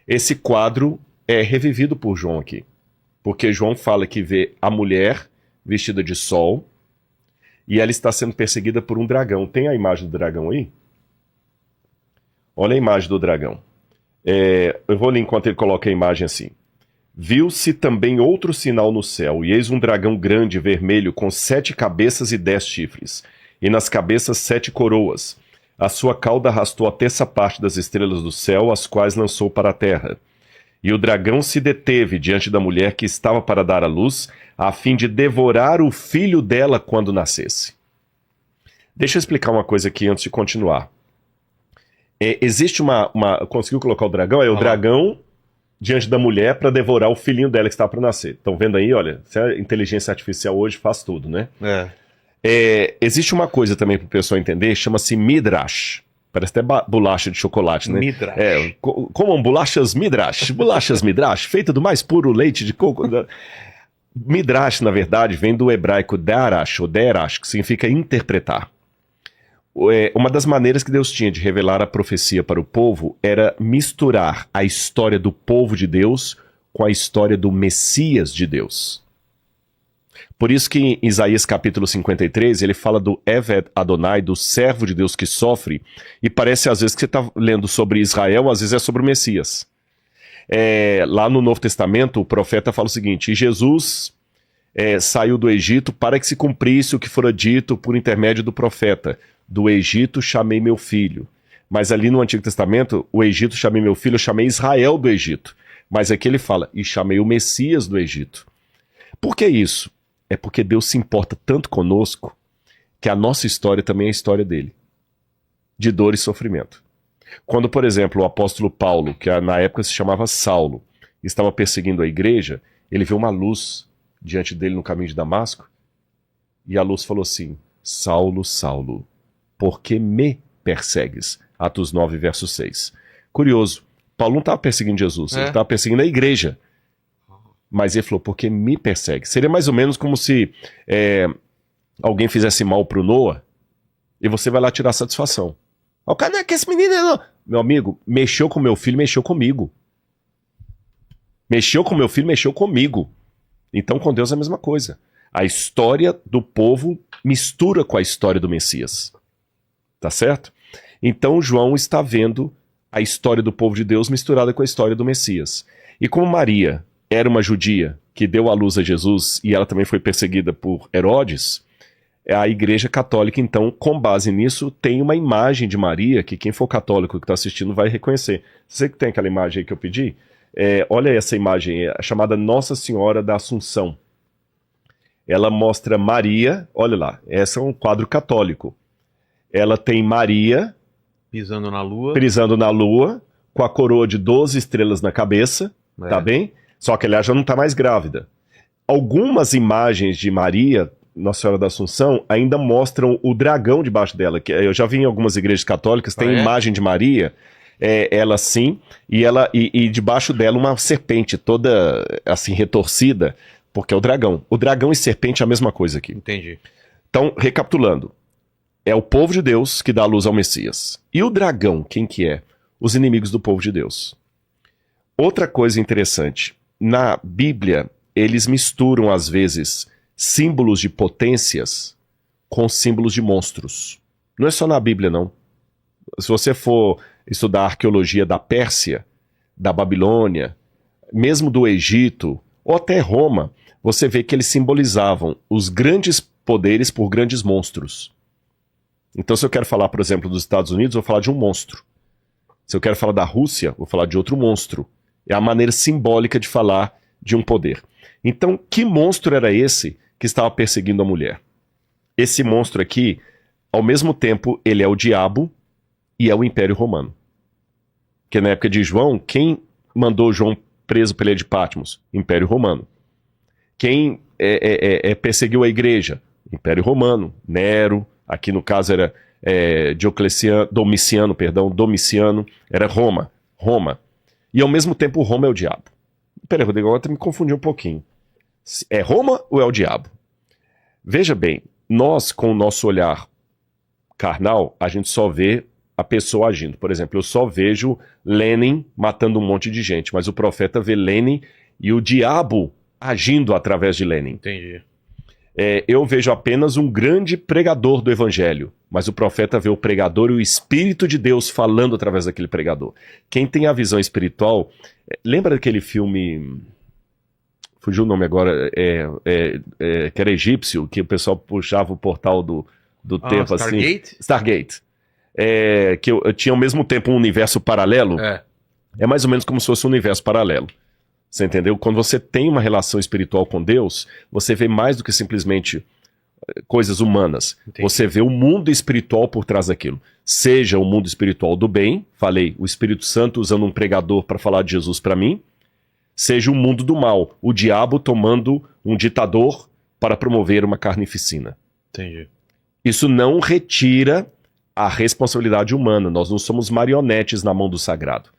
esse quadro é revivido por João aqui. Porque João fala que vê a mulher vestida de sol, e ela está sendo perseguida por um dragão. Tem a imagem do dragão aí? Olha a imagem do dragão. Eu vou ler enquanto ele coloca a imagem assim. Viu-se também outro sinal no céu, e eis um dragão grande, vermelho, com 7 cabeças e 10 chifres, e nas cabeças 7 coroas. A sua cauda arrastou a 1/3 parte das estrelas do céu, as quais lançou para a terra. E o dragão se deteve diante da mulher que estava para dar à luz, a fim de devorar o filho dela quando nascesse. Deixa eu explicar uma coisa aqui antes de continuar. Existe uma... Conseguiu colocar o dragão? O dragão diante da mulher para devorar o filhinho dela que está para nascer. Estão vendo aí? Olha, a inteligência artificial hoje faz tudo, né? Existe uma coisa também para o pessoal entender, chama-se Midrash. Parece até bolacha de chocolate, né? Midrash. Comam bolachas Midrash. Bolachas Midrash, feita do mais puro leite de coco. Midrash, na verdade, vem do hebraico darash, ou derash, que significa interpretar. Uma das maneiras que Deus tinha de revelar a profecia para o povo era misturar a história do povo de Deus com a história do Messias de Deus. Por isso que em Isaías capítulo 53, ele fala do Eved Adonai, do servo de Deus que sofre, e parece às vezes que você está lendo sobre Israel, às vezes é sobre o Messias. Lá no Novo Testamento, o profeta fala o seguinte, e Jesus saiu do Egito para que se cumprisse o que fora dito por intermédio do profeta. Do Egito chamei meu filho. Mas ali no Antigo Testamento, o Egito chamei meu filho, eu chamei Israel do Egito. Mas aqui ele fala, e chamei o Messias do Egito. Por que isso? É porque Deus se importa tanto conosco, que a nossa história também é a história dele. De dor e sofrimento. Quando, por exemplo, o apóstolo Paulo, que na época se chamava Saulo, estava perseguindo a igreja, ele viu uma luz diante dele no caminho de Damasco, e a luz falou assim, Saulo, Saulo, por que me persegues? Atos 9, verso 6. Curioso, Paulo não estava perseguindo Jesus, ele estava perseguindo a igreja. Mas ele falou, porque me persegue. Seria mais ou menos como se alguém fizesse mal pro Noah e você vai lá tirar satisfação. O cara, não é que esse menino não. Meu amigo, mexeu com meu filho, mexeu comigo. Mexeu com meu filho, mexeu comigo. Então com Deus é a mesma coisa. A história do povo mistura com a história do Messias. Tá certo? Então João está vendo a história do povo de Deus misturada com a história do Messias. E como Maria era uma judia que deu à luz a Jesus e ela também foi perseguida por Herodes, a Igreja Católica, então, com base nisso, tem uma imagem de Maria que quem for católico que está assistindo vai reconhecer. Você que tem aquela imagem aí que eu pedi? Olha essa imagem, é chamada Nossa Senhora da Assunção. Ela mostra Maria, olha lá, esse é um quadro católico. Ela tem Maria Pisando na lua. pisando na lua, com a coroa de 12 estrelas na cabeça, tá bem? Só que ela já não está mais grávida. Algumas imagens de Maria, Nossa Senhora da Assunção, ainda mostram o dragão debaixo dela. Que eu já vi em algumas igrejas católicas, tem imagem de Maria, ela assim, e debaixo dela uma serpente toda assim retorcida, porque é o dragão. O dragão e serpente é a mesma coisa aqui. Entendi. Então, recapitulando, é o povo de Deus que dá luz ao Messias. E o dragão, quem que é? Os inimigos do povo de Deus. Outra coisa interessante, na Bíblia, eles misturam às vezes símbolos de potências com símbolos de monstros. Não é só na Bíblia, não. Se você for estudar a arqueologia da Pérsia, da Babilônia, mesmo do Egito, ou até Roma, você vê que eles simbolizavam os grandes poderes por grandes monstros. Então, se eu quero falar, por exemplo, dos Estados Unidos, eu vou falar de um monstro. Se eu quero falar da Rússia, vou falar de outro monstro. É a maneira simbólica de falar de um poder. Então, que monstro era esse que estava perseguindo a mulher? Esse monstro aqui, ao mesmo tempo, ele é o diabo e é o Império Romano. Porque na época de João, quem mandou João preso pela ilha de Patmos? Império Romano. Quem perseguiu a igreja? Império Romano. Nero, aqui no caso era Domiciano, era Roma. E ao mesmo tempo Roma é o diabo. Peraí, Rodrigo, agora me confundi um pouquinho. É Roma ou é o diabo? Veja bem, nós com o nosso olhar carnal, a gente só vê a pessoa agindo. Por exemplo, eu só vejo Lenin matando um monte de gente, mas o profeta vê Lenin e o diabo agindo através de Lenin. Entendi. Eu vejo apenas um grande pregador do evangelho, mas o profeta vê o pregador e o Espírito de Deus falando através daquele pregador. Quem tem a visão espiritual, lembra daquele filme, fugiu o nome agora, que era egípcio, que o pessoal puxava o portal do tempo Stargate? assim. Stargate. Que eu tinha ao mesmo tempo um universo paralelo. É mais ou menos como se fosse um universo paralelo. Você entendeu? Quando você tem uma relação espiritual com Deus, você vê mais do que simplesmente coisas humanas. Entendi. Você vê o mundo espiritual por trás daquilo. Seja o mundo espiritual do bem, falei, o Espírito Santo usando um pregador para falar de Jesus para mim, seja o mundo do mal, o diabo tomando um ditador para promover uma carnificina. Entendi. Isso não retira a responsabilidade humana. Nós não somos marionetes na mão do sagrado.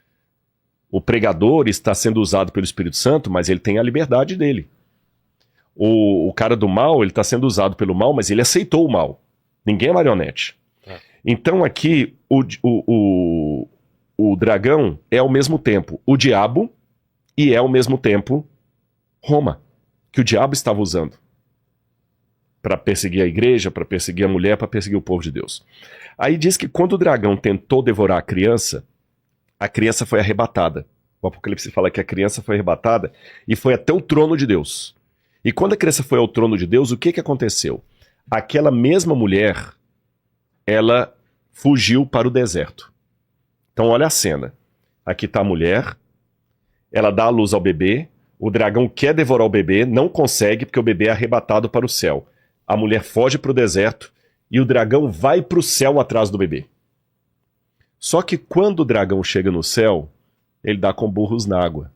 O pregador está sendo usado pelo Espírito Santo, mas ele tem a liberdade dele. O cara do mal, ele está sendo usado pelo mal, mas ele aceitou o mal. Ninguém é marionete. Então aqui, o dragão é ao mesmo tempo o diabo e é ao mesmo tempo Roma, que o diabo estava usando para perseguir a igreja, para perseguir a mulher, para perseguir o povo de Deus. Aí diz que quando o dragão tentou devorar a criança foi arrebatada. O Apocalipse fala que a criança foi arrebatada e foi até o trono de Deus. E quando a criança foi ao trono de Deus, o que aconteceu? Aquela mesma mulher, ela fugiu para o deserto. Então olha a cena. Aqui está a mulher, ela dá a luz ao bebê, o dragão quer devorar o bebê, não consegue porque o bebê é arrebatado para o céu. A mulher foge para o deserto e o dragão vai para o céu atrás do bebê. Só que quando o dragão chega no céu, ele dá com burros na água.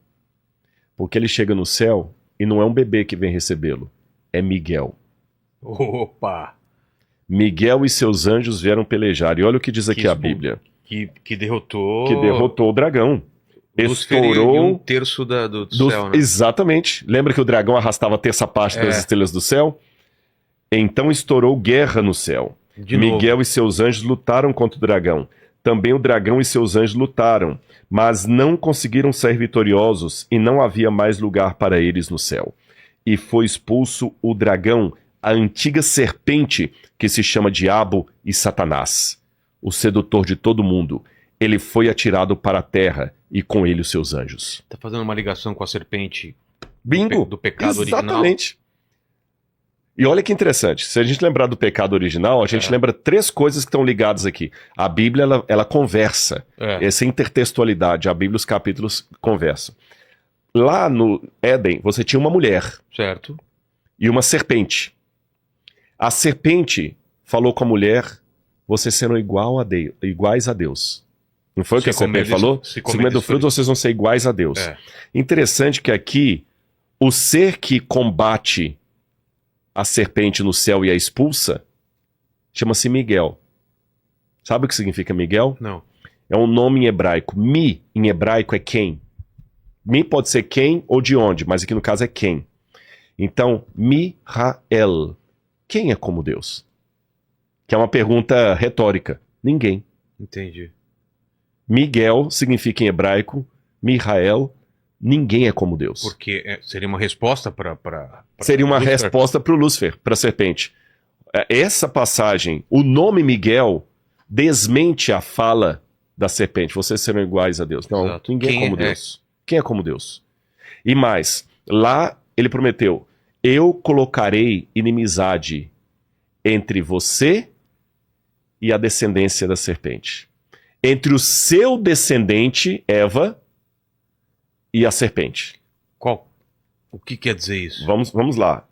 Porque ele chega no céu e não é um bebê que vem recebê-lo, é Miguel. Opa! Miguel e seus anjos vieram pelejar. E olha o que diz aqui a Bíblia. Que derrotou... Que derrotou o dragão. Lúcifer e um terço do céu, né? Exatamente. Lembra que o dragão arrastava a terça parte das estrelas do céu? Então estourou guerra no céu. Miguel e seus anjos lutaram contra o dragão. Também o dragão e seus anjos lutaram, mas não conseguiram sair vitoriosos e não havia mais lugar para eles no céu. E foi expulso o dragão, a antiga serpente que se chama Diabo e Satanás, o sedutor de todo mundo. Ele foi atirado para a terra e com ele os seus anjos. Tá fazendo uma ligação com a serpente Bingo! do pecado original. Exatamente. E olha que interessante, se a gente lembrar do pecado original, a gente lembra 3 coisas que estão ligadas aqui. A Bíblia, ela conversa. Essa intertextualidade, a Bíblia, os capítulos conversam. Lá no Éden, você tinha uma mulher. Certo. E uma serpente. A serpente falou com a mulher, vocês serão iguais a Deus. Não foi o que a serpente falou? Se comer do fruto, vocês vão ser iguais a Deus. Interessante que aqui, o ser que combate a serpente no céu e a expulsa, chama-se Miguel. Sabe o que significa Miguel? Não. É um nome em hebraico. Mi, em hebraico, é quem. Mi pode ser quem ou de onde, mas aqui no caso é quem. Então, Mi-ra-el. Quem é como Deus? Que é uma pergunta retórica. Ninguém. Entendi. Miguel significa em hebraico, Mi-ra-el, ninguém é como Deus. Porque seria uma resposta para seria uma resposta para o Lúcifer, para a serpente. Essa passagem, o nome Miguel, desmente a fala da serpente. Vocês serão iguais a Deus. Não, exato. Ninguém é como Deus. Quem é como Deus? E mais, lá ele prometeu, eu colocarei inimizade entre você e a descendência da serpente. Entre o seu descendente, Eva, e a serpente. Qual? O que quer dizer isso? Vamos lá.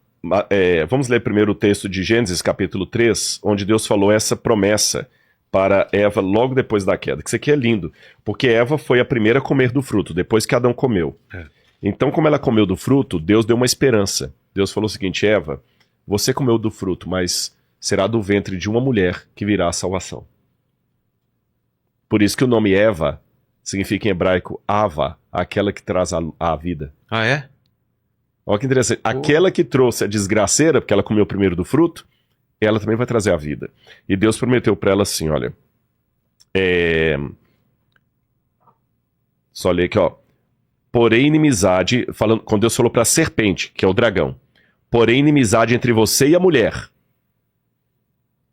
Vamos ler primeiro o texto de Gênesis, capítulo 3, onde Deus falou essa promessa para Eva logo depois da queda. Que isso aqui é lindo, porque Eva foi a primeira a comer do fruto, depois que Adão comeu. Então, como ela comeu do fruto, Deus deu uma esperança. Deus falou o seguinte, Eva, você comeu do fruto, mas será do ventre de uma mulher que virá a salvação. Por isso que o nome Eva significa em hebraico Ava, aquela que traz a vida. Ah, é? Olha que interessante. Aquela que trouxe a desgraceira, porque ela comeu primeiro do fruto, ela também vai trazer a vida. E Deus prometeu para ela assim, olha. Só ler aqui, ó. Porém, inimizade, quando Deus falou para a serpente, que é o dragão. Porém, inimizade entre você e a mulher.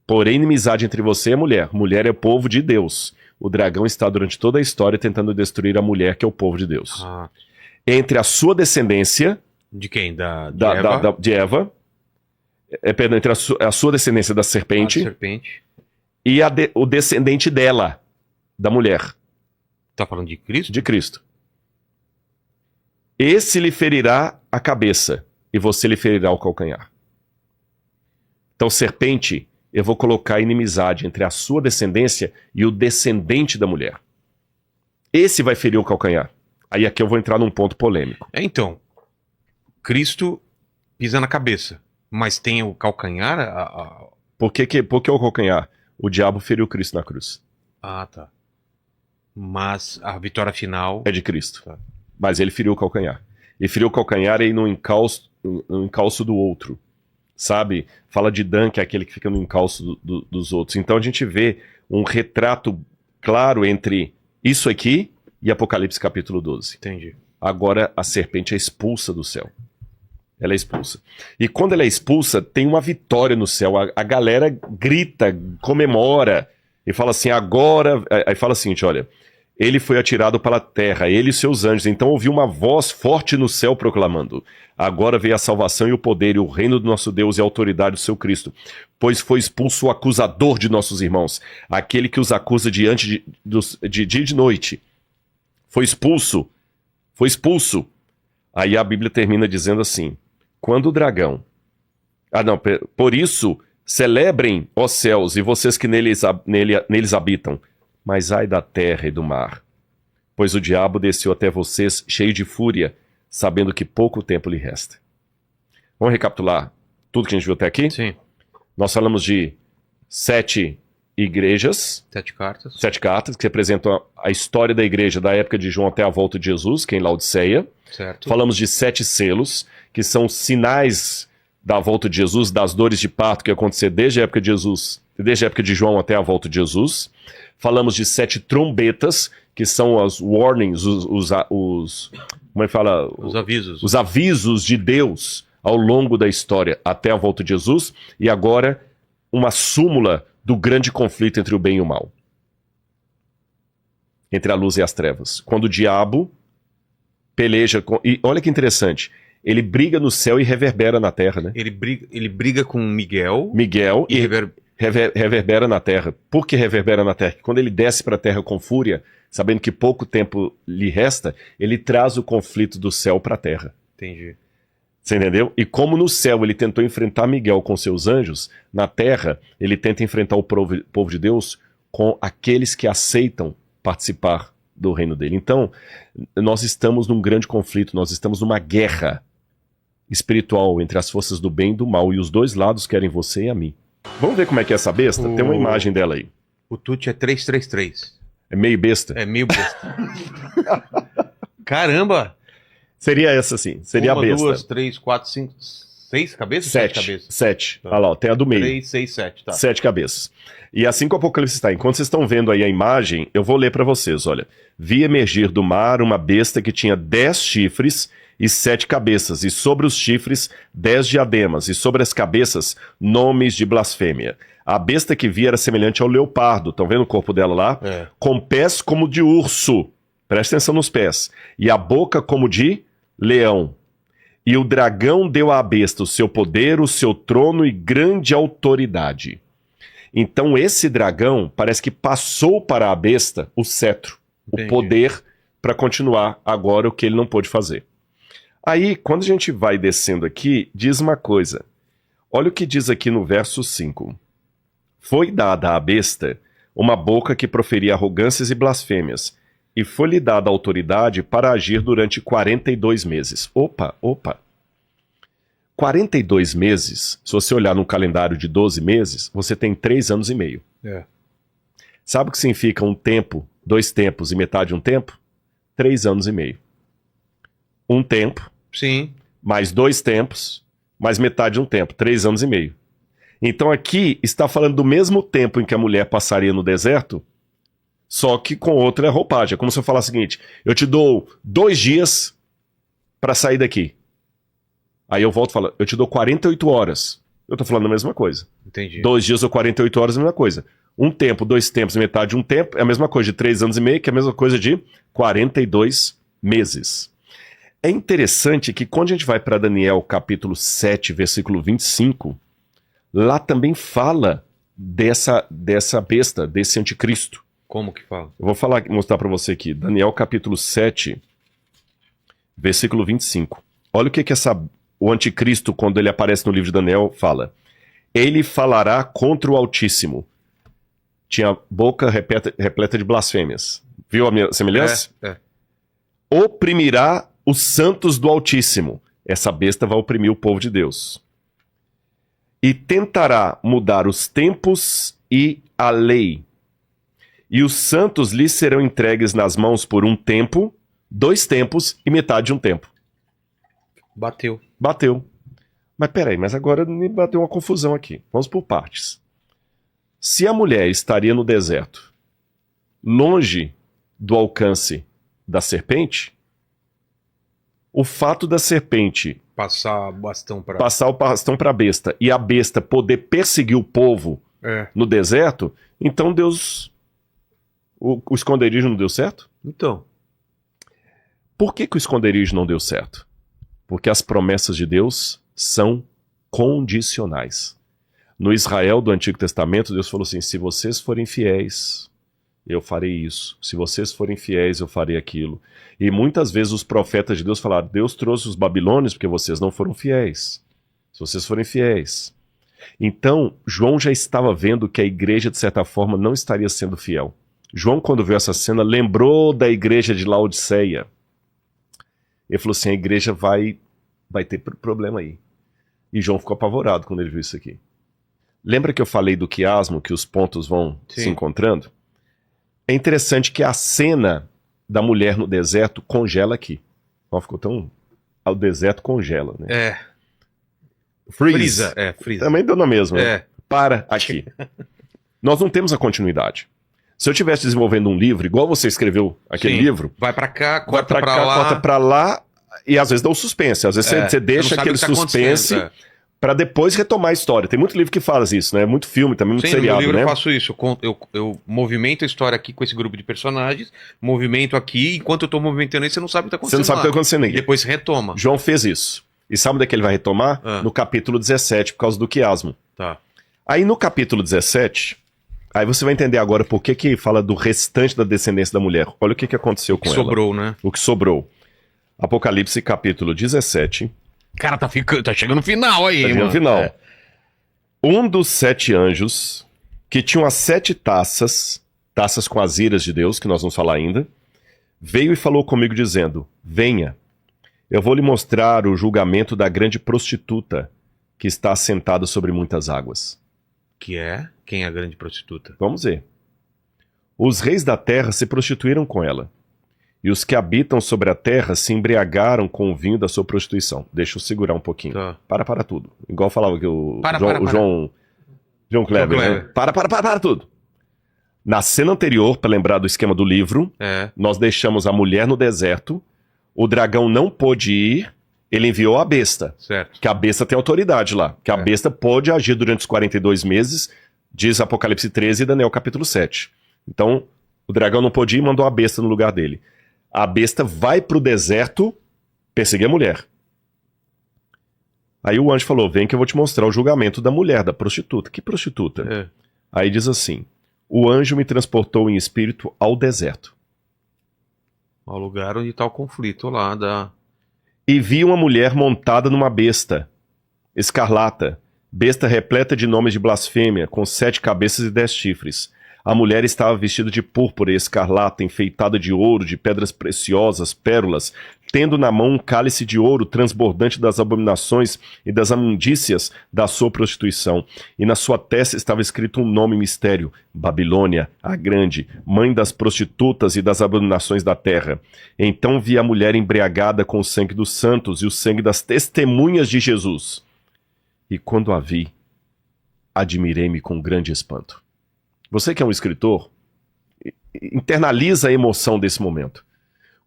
Porém, inimizade entre você e a mulher. Mulher é o povo de Deus. O dragão está durante toda a história tentando destruir a mulher, que é o povo de Deus. Entre a sua descendência... De quem? De Eva. Perdão, entre a sua descendência da serpente. E o descendente dela, da mulher. Tá falando de Cristo? De Cristo. Esse lhe ferirá a cabeça, e você lhe ferirá o calcanhar. Então, serpente, eu vou colocar inimizade entre a sua descendência e o descendente da mulher. Esse vai ferir o calcanhar. Aí aqui eu vou entrar num ponto polêmico. Então, Cristo pisa na cabeça, mas tem o calcanhar? Por que o calcanhar? O diabo feriu Cristo na cruz. Ah, tá. Mas a vitória final... É de Cristo. Tá. Mas ele feriu o calcanhar. E feriu o calcanhar aí no encalço do outro. Sabe? Fala de Dan, que é aquele que fica no encalço dos outros. Então a gente vê um retrato claro entre isso aqui e Apocalipse capítulo 12. Entendi. Agora a serpente é expulsa do céu. Ela é expulsa. E quando ela é expulsa, tem uma vitória no céu. A galera grita, comemora e fala assim, agora... Aí fala assim, olha... Ele foi atirado para a terra, ele e seus anjos. Então ouviu uma voz forte no céu proclamando, agora veio a salvação e o poder e o reino do nosso Deus e a autoridade do seu Cristo. Pois foi expulso o acusador de nossos irmãos, aquele que os acusa diante de dia e de noite. Foi expulso. Aí a Bíblia termina dizendo assim, quando o dragão... por isso, celebrem, ó céus, e vocês que neles habitam, mas ai da terra e do mar, pois o diabo desceu até vocês cheio de fúria, sabendo que pouco tempo lhe resta. Vamos recapitular tudo que a gente viu até aqui? Sim. Nós falamos de 7 igrejas, 7 cartas. 7 cartas, que representam a história da igreja da época de João até a volta de Jesus, que é em Laodiceia. Certo. Falamos de 7 selos, que são sinais da volta de Jesus, das dores de parto que ia acontecer desde a época de Jesus, desde a época de João até a volta de Jesus. Falamos de 7 trombetas, que são as warnings, como é que fala? Os avisos. Os avisos de Deus ao longo da história até a volta de Jesus. E agora, uma súmula do grande conflito entre o bem e o mal. Entre a luz e as trevas. Quando o diabo peleja com... E olha que interessante. Ele briga no céu e reverbera na terra, né? Ele briga com Miguel. Miguel E reverbera na terra. Por que reverbera na terra? Quando ele desce para a terra com fúria, sabendo que pouco tempo lhe resta, ele traz o conflito do céu para a terra. Entendi. Você entendeu? E como no céu ele tentou enfrentar Miguel com seus anjos, na terra ele tenta enfrentar o povo de Deus com aqueles que aceitam participar do reino dele. Então, nós estamos num grande conflito, nós estamos numa guerra espiritual entre as forças do bem e do mal, e os dois lados querem você e a mim. Vamos ver como é que é essa besta? Tem uma imagem dela aí. O Tuti é 333. É meio besta? É meio besta. Caramba! Seria essa sim, seria a besta. 1, 2, 3, 4, 5, 6 cabeças? 7 cabeças. 7. Tá. Olha lá, ó, tem a do meio. 3, 6, 7, tá. 7 cabeças. E assim que o Apocalipse está, enquanto vocês estão vendo aí a imagem, eu vou ler para vocês, olha. Vi emergir do mar uma besta que tinha 10 chifres e 7 cabeças, e sobre os chifres 10 diademas, e sobre as cabeças nomes de blasfêmia. A besta que vi era semelhante ao leopardo, estão vendo o corpo dela lá? É. Com pés como de urso, presta atenção nos pés, e a boca como de leão. E o dragão deu à besta o seu poder, o seu trono e grande autoridade. Então esse dragão parece que passou para a besta o cetro, Entendi. o poder para continuar agora o que ele não pôde fazer. Aí, quando a gente vai descendo aqui, diz uma coisa. Olha o que diz aqui no verso 5. Foi dada à besta uma boca que proferia arrogâncias e blasfêmias, e foi-lhe dada autoridade para agir durante 42 meses. Opa. 42 meses, se você olhar num calendário de 12 meses, você tem 3 anos e meio. É. Sabe o que significa um tempo, 2 tempos e metade de um tempo? 3 anos e meio. Um tempo, Sim. mais 2 tempos, mais metade de um tempo, 3 anos e meio. Então aqui está falando do mesmo tempo em que a mulher passaria no deserto, só que com outra roupagem. É como se eu falasse o seguinte, eu te dou 2 dias para sair daqui. Aí eu volto e falo, eu te dou 48 horas. Eu tô falando a mesma coisa. Entendi. 2 dias ou 48 horas é a mesma coisa. Um tempo, 2 tempos e metade de um tempo é a mesma coisa de 3 anos e meio, que é a mesma coisa de 42 meses. É interessante que quando a gente vai para Daniel capítulo 7, versículo 25, lá também fala dessa besta, desse anticristo. Como que fala? Eu vou mostrar para você aqui. Daniel capítulo 7, versículo 25. Olha o que o anticristo, quando ele aparece no livro de Daniel, fala. Ele falará contra o Altíssimo. Tinha boca repleta de blasfêmias. Viu a minha semelhança? É. Oprimirá os santos do Altíssimo. Essa besta vai oprimir o povo de Deus. E tentará mudar os tempos e a lei. E os santos lhe serão entregues nas mãos por um tempo, 2 tempos e metade de um tempo. Bateu. Mas peraí, mas agora me bateu uma confusão aqui. Vamos por partes. Se a mulher estaria no deserto, longe do alcance da serpente, o fato da serpente Passar o bastão pra... passar o bastão para a besta e a besta poder perseguir o povo É. no deserto, então Deus... O esconderijo não deu certo? Então. Por que o esconderijo não deu certo? Porque as promessas de Deus são condicionais. No Israel do Antigo Testamento, Deus falou assim, se vocês forem fiéis, eu farei isso. Se vocês forem fiéis, eu farei aquilo. E muitas vezes os profetas de Deus falaram, Deus trouxe os babilônios porque vocês não foram fiéis. Se vocês forem fiéis. Então, João já estava vendo que a igreja, de certa forma, não estaria sendo fiel. João, quando viu essa cena, lembrou da igreja de Laodiceia. Ele falou assim, a igreja vai ter problema aí. E João ficou apavorado quando ele viu isso aqui. Lembra que eu falei do quiasmo, que os pontos vão Sim. se encontrando? É interessante que a cena da mulher no deserto congela aqui. Ó, ficou tão... O deserto congela, né? É. Freeze. Freeza. Também deu na mesma. Né? É. Para aqui. Nós não temos a continuidade. Se eu estivesse desenvolvendo um livro, igual você escreveu aquele Sim. livro, Vai pra cá, vai corta pra cá, lá. corta pra lá, e às vezes dá um suspense. Às vezes você deixa não sabe aquele o que tá suspense acontecendo, pra depois retomar a história. Tem muito livro que faz isso, né? Muito filme também, muito Sim, no meu seriado, livro né? eu faço isso. Eu movimento a história aqui com esse grupo de personagens, movimento aqui, enquanto eu tô movimentando isso, você não sabe o que tá Você acontecendo não sabe o que está acontecendo E aqui. depois retoma. João fez isso. E sabe onde é que ele vai retomar? No capítulo 17, por causa do quiasmo. Tá. Aí no capítulo 17, aí você vai entender agora por que fala do restante da descendência da mulher. Olha o que aconteceu com ela. Sobrou, né? O que sobrou. Apocalipse capítulo 17. Cara, tá chegando no final aí, Tá mano. no final. Um dos 7 anjos, que tinham as 7 taças com as iras de Deus, que nós vamos falar ainda, veio e falou comigo dizendo, venha, eu vou lhe mostrar o julgamento da grande prostituta, que está assentada sobre muitas águas. Que é? Quem é a grande prostituta? Vamos ver. Os reis da terra se prostituíram com ela, e os que habitam sobre a terra se embriagaram com o vinho da sua prostituição. Deixa eu segurar um pouquinho. Tá. Para tudo. Igual falava que o Para. João Kleber, né? Para tudo. Na cena anterior, para lembrar do esquema do livro, nós deixamos a mulher no deserto, o dragão não pôde ir, ele enviou a besta. Certo. Que a besta tem autoridade lá. Que a besta pode agir durante os 42 meses, diz Apocalipse 13 e Daniel capítulo 7. Então, o dragão não pôde ir e mandou a besta no lugar dele. A besta vai pro deserto perseguir a mulher. Aí o anjo falou, vem que eu vou te mostrar o julgamento da mulher, da prostituta. Que prostituta? Aí diz assim, o anjo me transportou em espírito ao deserto. Ao lugar onde tá o conflito lá da... E vi uma mulher montada numa besta, escarlata, besta repleta de nomes de blasfêmia, com 7 cabeças e 10 chifres. A mulher estava vestida de púrpura e escarlata, enfeitada de ouro, de pedras preciosas, pérolas, tendo na mão um cálice de ouro transbordante das abominações e das imundícias da sua prostituição. E na sua testa estava escrito um nome mistério, Babilônia, a grande, mãe das prostitutas e das abominações da terra. Então vi a mulher embriagada com o sangue dos santos e o sangue das testemunhas de Jesus. E quando a vi, admirei-me com grande espanto. Você que é um escritor, internaliza a emoção desse momento.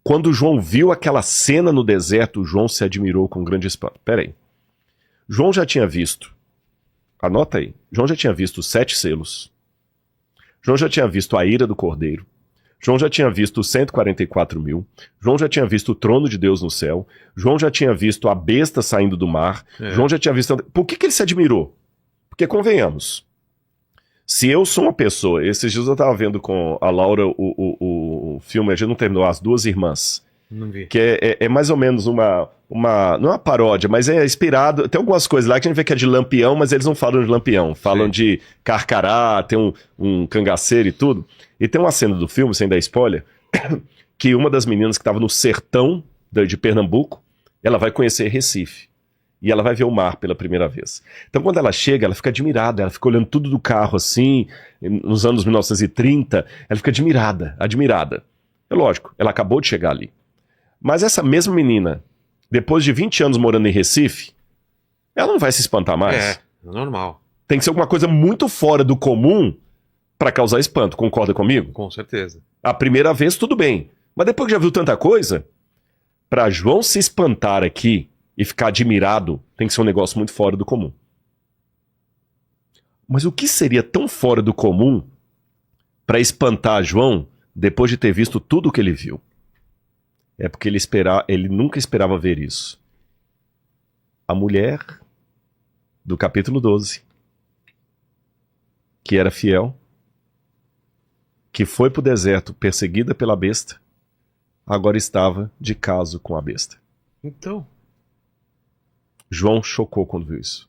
Quando João viu aquela cena no deserto, João se admirou com grande espanto. Peraí. João já tinha visto, anota aí, João já tinha visto os 7 selos. João já tinha visto a ira do cordeiro. João já tinha visto os 144 mil. João já tinha visto o trono de Deus no céu. João já tinha visto a besta saindo do mar. João já tinha visto... Por que ele se admirou? Porque, convenhamos, se eu sou uma pessoa... Esses dias eu estava vendo com a Laura o filme, a gente não terminou, As Duas Irmãs. Não vi. Que é mais ou menos uma... Não é uma paródia, mas é inspirado... Tem algumas coisas lá que a gente vê que é de Lampião, mas eles não falam de Lampião. Falam de Carcará, tem um cangaceiro e tudo. E tem uma cena do filme, sem dar spoiler, que uma das meninas que estava no sertão de Pernambuco, ela vai conhecer Recife. E ela vai ver o mar pela primeira vez. Então, quando ela chega, ela fica admirada. Ela fica olhando tudo do carro, assim, nos anos 1930. Ela fica admirada. É lógico, ela acabou de chegar ali. Mas essa mesma menina, depois de 20 anos morando em Recife, ela não vai se espantar mais. É normal. Tem que ser alguma coisa muito fora do comum para causar espanto. Concorda comigo? Com certeza. A primeira vez, tudo bem. Mas depois que já viu tanta coisa, para João se espantar aqui e ficar admirado, tem que ser um negócio muito fora do comum. Mas o que seria tão fora do comum para espantar João depois de ter visto tudo o que ele viu? É porque ele nunca esperava ver isso. A mulher do capítulo 12, que era fiel, que foi para o deserto perseguida pela besta, agora estava de caso com a besta. Então... João chocou quando viu isso.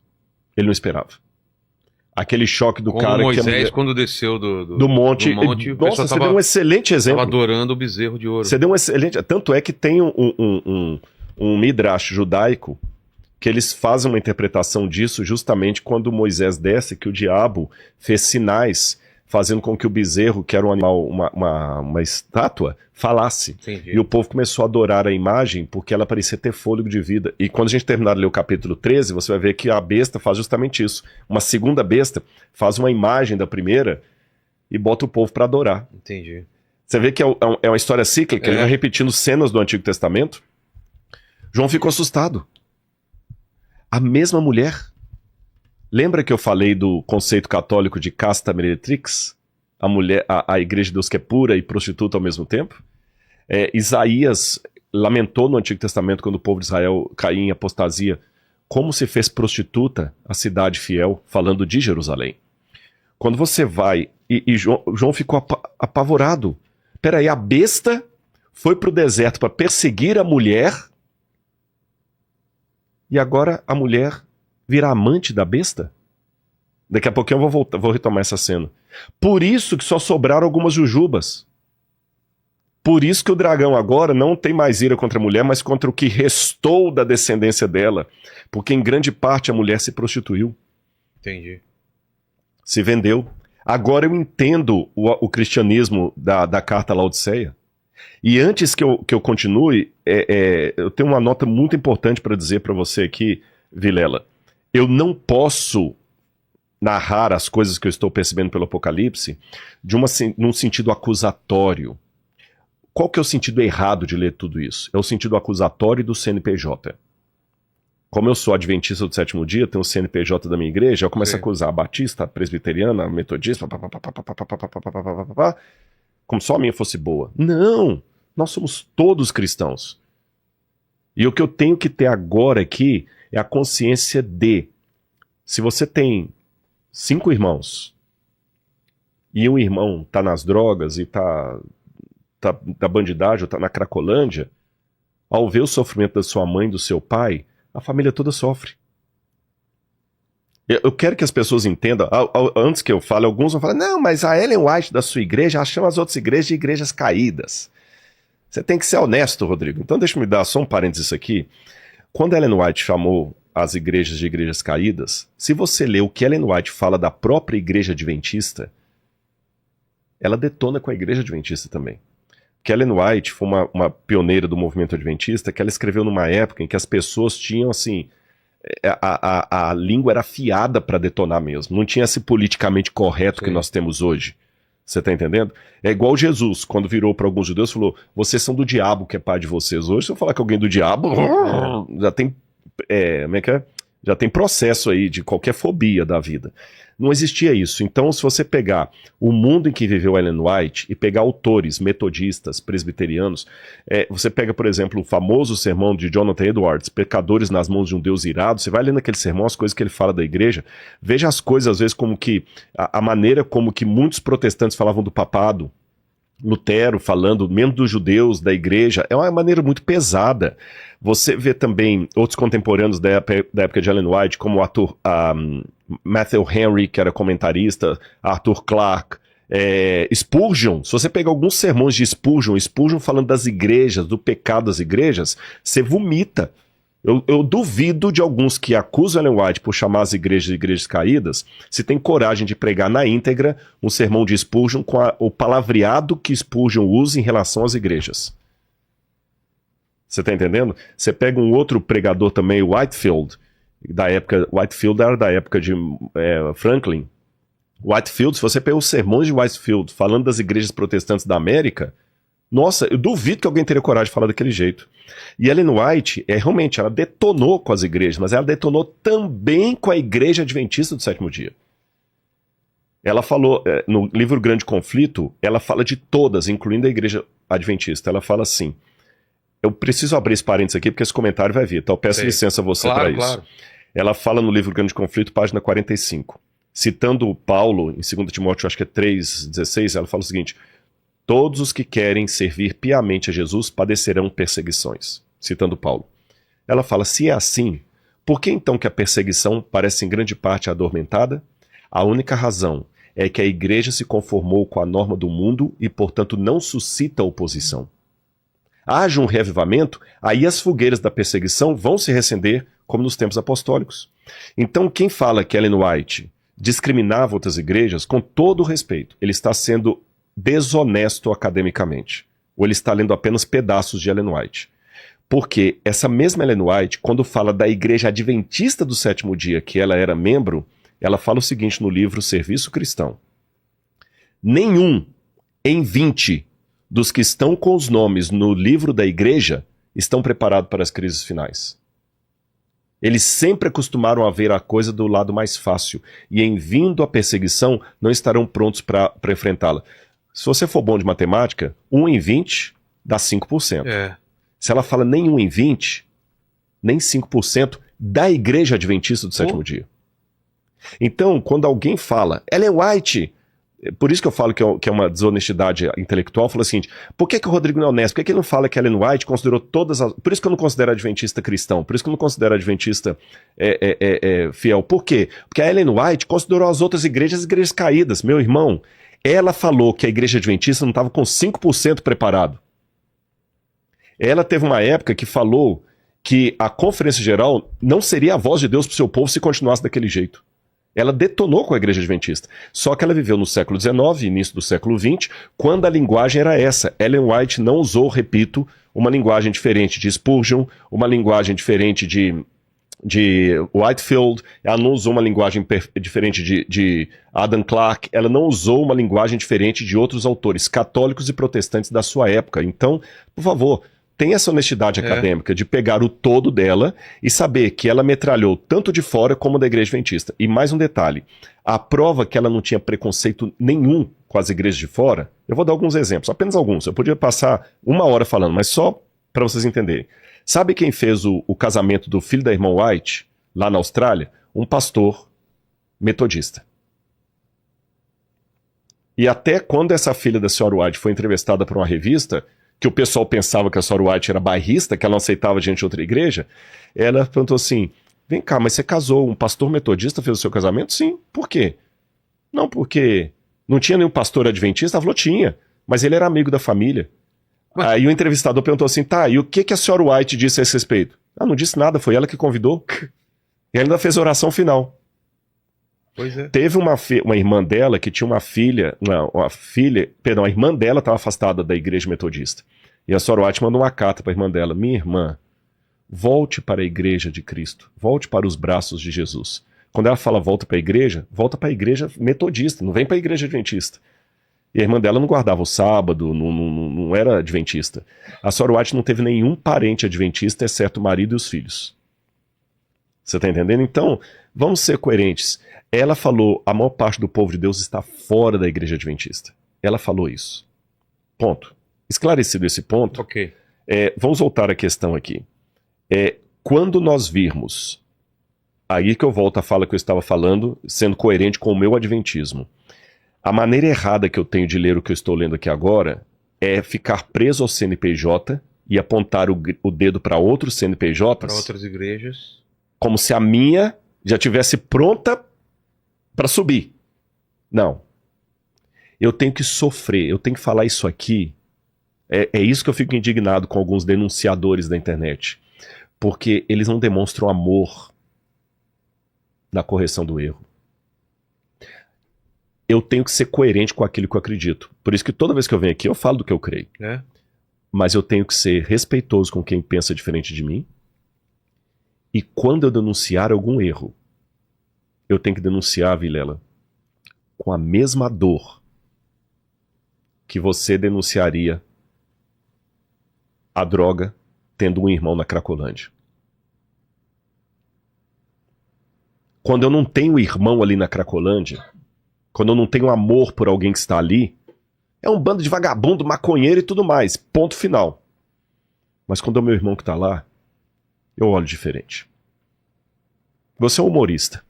Ele não esperava. Aquele choque do como cara Moisés, que a mulher... quando desceu do monte. o Nossa, você deu um excelente exemplo. Estava adorando o bezerro de ouro. Você deu um excelente... Tanto é que tem um midrash judaico que eles fazem uma interpretação disso justamente quando Moisés desce, que o diabo fez sinais fazendo com que o bezerro, que era um animal, uma estátua, falasse. Entendi. E o povo começou a adorar a imagem porque ela parecia ter fôlego de vida. E quando a gente terminar de ler o capítulo 13, você vai ver que a besta faz justamente isso. Uma segunda besta faz uma imagem da primeira e bota o povo para adorar. Entendi. Você vê que é uma história cíclica, ele vai repetindo cenas do Antigo Testamento. João ficou assustado. A mesma mulher. Lembra que eu falei do conceito católico de casta meretrix? A mulher, a igreja de Deus que é pura e prostituta ao mesmo tempo? Isaías lamentou no Antigo Testamento, quando o povo de Israel caía em apostasia, como se fez prostituta a cidade fiel, falando de Jerusalém. Quando você vai, e João ficou apavorado. Peraí, a besta foi para o deserto para perseguir a mulher, e agora a mulher vira amante da besta? Daqui a pouquinho eu vou retomar essa cena. Por isso que só sobraram algumas jujubas. Por isso que o dragão agora não tem mais ira contra a mulher, mas contra o que restou da descendência dela. Porque em grande parte a mulher se prostituiu. Entendi. Se vendeu. Agora eu entendo o cristianismo da carta Laodiceia. E antes que eu continue, eu tenho uma nota muito importante para dizer para você aqui, Vilela. Eu não posso narrar as coisas que eu estou percebendo pelo Apocalipse num sentido acusatório. Qual que é o sentido errado de ler tudo isso? É o sentido acusatório do CNPJ. Como eu sou adventista do sétimo dia, tenho o CNPJ da minha igreja, eu começo a acusar a batista, a presbiteriana, a metodista, como só a minha fosse boa. Não! Nós somos todos cristãos. E o que eu tenho que ter agora aqui é a consciência de, se você tem 5 irmãos e um irmão tá nas drogas e tá na bandidagem ou tá na cracolândia, ao ver o sofrimento da sua mãe e do seu pai, a família toda sofre. Eu quero que as pessoas entendam, antes que eu fale, alguns vão falar, não, mas a Ellen White da sua igreja chama as outras igrejas de igrejas caídas. Você tem que ser honesto, Rodrigo. Então deixa eu me dar só um parênteses aqui. Quando Ellen White chamou as igrejas de igrejas caídas, se você ler o que Ellen White fala da própria igreja adventista, ela detona com a igreja adventista também. Que Ellen White foi uma pioneira do movimento adventista, que ela escreveu numa época em que as pessoas tinham, assim, a língua era afiada para detonar mesmo. Não tinha esse politicamente correto que nós temos hoje. Você tá entendendo? É igual Jesus, quando virou para alguns judeus, falou, vocês são do diabo que é pai de vocês. Hoje, se eu falar que alguém é do diabo, já tem, como é que é? Já tem processo aí de qualquer fobia da vida. Não existia isso. Então, se você pegar o mundo em que viveu Ellen White e pegar autores metodistas, presbiterianos, você pega, por exemplo, o famoso sermão de Jonathan Edwards, Pecadores nas mãos de um Deus irado, você vai lendo aquele sermão, as coisas que ele fala da igreja, veja as coisas, às vezes, como que a maneira como que muitos protestantes falavam do papado, Lutero falando, mesmo dos judeus, da igreja, é uma maneira muito pesada. Você vê também outros contemporâneos da época de Ellen White, como o Matthew Henry, que era comentarista, Arthur Clarke, Spurgeon. Se você pegar alguns sermões de Spurgeon falando das igrejas, do pecado das igrejas, você vomita. Eu duvido de alguns que acusam Ellen White por chamar as igrejas de igrejas caídas, se tem coragem de pregar na íntegra um sermão de Spurgeon com o palavreado que Spurgeon usa em relação às igrejas. Você tá entendendo? Você pega um outro pregador também, Whitefield era da época de Franklin. Whitefield, se você pegar os sermões de Whitefield falando das igrejas protestantes da América, nossa, eu duvido que alguém teria coragem de falar daquele jeito. E Ellen White, realmente, ela detonou com as igrejas, mas ela detonou também com a igreja adventista do sétimo dia. Ela falou, no livro Grande Conflito, ela fala de todas, incluindo a igreja adventista. Ela fala assim, eu preciso abrir esse parênteses aqui, porque esse comentário vai vir, então eu peço licença a você para isso. Claro. Ela fala no livro Grande Conflito, página 45. Citando Paulo, em 2 Timóteo, acho que é 3,16, ela fala o seguinte, todos os que querem servir piamente a Jesus padecerão perseguições. Citando Paulo. Ela fala, se é assim, por que então que a perseguição parece em grande parte adormentada? A única razão é que a igreja se conformou com a norma do mundo e, portanto, não suscita oposição. haja um reavivamento, aí as fogueiras da perseguição vão se reacender como nos tempos apostólicos. Então, quem fala que Ellen White discriminava outras igrejas, com todo o respeito, ele está sendo desonesto academicamente. Ou ele está lendo apenas pedaços de Ellen White. Porque essa mesma Ellen White, quando fala da Igreja Adventista do Sétimo Dia, que ela era membro, ela fala o seguinte no livro Serviço Cristão. Nenhum em 20 dos que estão com os nomes no livro da igreja estão preparados para as crises finais. Eles sempre acostumaram a ver a coisa do lado mais fácil. E em vindo a perseguição, não estarão prontos para enfrentá-la. Se você for bom de matemática, 1 em 20 dá 5%. Se ela fala nem 1 em 20, nem 5% da Igreja Adventista do Sétimo Dia. Então, quando alguém fala, Ellen White, por isso que eu falo que é uma desonestidade intelectual, fala o seguinte, por que o Rodrigo não é honesto? Por que ele não fala que Ellen White considerou todas as... Por isso que eu não considero adventista cristão, por isso que eu não considero adventista fiel. Por quê? Porque a Ellen White considerou as outras igrejas caídas. Meu irmão, ela falou que a Igreja Adventista não estava com 5% preparado. Ela teve uma época que falou que a Conferência Geral não seria a voz de Deus para o seu povo se continuasse daquele jeito. Ela detonou com a Igreja Adventista. Só que ela viveu no século XIX, início do século XX, quando a linguagem era essa. Ellen White não usou, repito, uma linguagem diferente de Spurgeon, uma linguagem diferente de Whitefield, ela não usou uma linguagem diferente de Adam Clarke, ela não usou uma linguagem diferente de outros autores católicos e protestantes da sua época. Então, por favor, tenha essa honestidade acadêmica de pegar o todo dela e saber que ela metralhou tanto de fora como da Igreja Adventista. E mais um detalhe, a prova que ela não tinha preconceito nenhum com as igrejas de fora, eu vou dar alguns exemplos, apenas alguns, eu podia passar 1 hora falando, mas só para vocês entenderem. Sabe quem fez o casamento do filho da irmã White, lá na Austrália? Um pastor metodista. E até quando essa filha da senhora White foi entrevistada por uma revista, que o pessoal pensava que a senhora White era bairrista, que ela não aceitava gente de outra igreja, ela perguntou assim, vem cá, mas você casou, um pastor metodista fez o seu casamento? Sim. Por quê? Não, porque não tinha nenhum pastor adventista? Ela falou, tinha, mas ele era amigo da família. Aí o entrevistador perguntou assim, tá, e o que a senhora White disse a esse respeito? Ah, não disse nada, foi ela que convidou. E ela ainda fez a oração final. Pois é. Teve uma irmã dela que tinha uma filha, a irmã dela estava afastada da igreja metodista. E a senhora White mandou uma carta para a irmã dela, minha irmã, volte para a igreja de Cristo, volte para os braços de Jesus. Quando ela fala volta para a igreja metodista, não vem para a igreja adventista. E a irmã dela não guardava o sábado, não era adventista. A senhora White não teve nenhum parente adventista, exceto o marido e os filhos. Você está entendendo? Então, vamos ser coerentes. Ela falou, a maior parte do povo de Deus está fora da igreja adventista. Ela falou isso. Ponto. Esclarecido esse ponto, Ok. Vamos voltar à questão aqui. Quando nós virmos, aí que eu volto à fala que eu estava falando, sendo coerente com o meu adventismo. A maneira errada que eu tenho de ler o que eu estou lendo aqui agora é ficar preso ao CNPJ e apontar o dedo para outros CNPJs. Para outras igrejas. Como se a minha já tivesse pronta para subir. Não. Eu tenho que sofrer, eu tenho que falar isso aqui. É isso que eu fico indignado com alguns denunciadores da internet. Porque eles não demonstram amor na correção do erro. Eu tenho que ser coerente com aquilo que eu acredito. Por isso que toda vez que eu venho aqui, eu falo do que eu creio. Mas eu tenho que ser respeitoso com quem pensa diferente de mim. E quando eu denunciar algum erro, eu tenho que denunciar, Vilela, com a mesma dor que você denunciaria a droga tendo um irmão na Cracolândia. Quando eu não tenho irmão ali na Cracolândia, quando eu não tenho amor por alguém que está ali, é um bando de vagabundo, maconheiro e tudo mais. Ponto final. Mas quando é o meu irmão que está lá, eu olho diferente. Você é um humorista.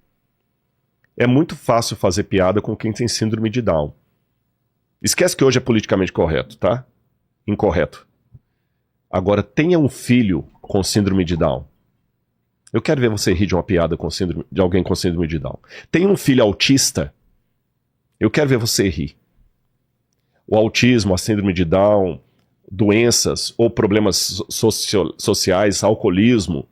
É muito fácil fazer piada com quem tem síndrome de Down. Esquece que hoje é politicamente correto, tá? Incorreto. Agora, tenha um filho com síndrome de Down. Eu quero ver você rir de uma piada de alguém com síndrome de Down. Tenha um filho autista. Eu quero ver você rir. O autismo, a síndrome de Down, doenças ou problemas sociais, alcoolismo.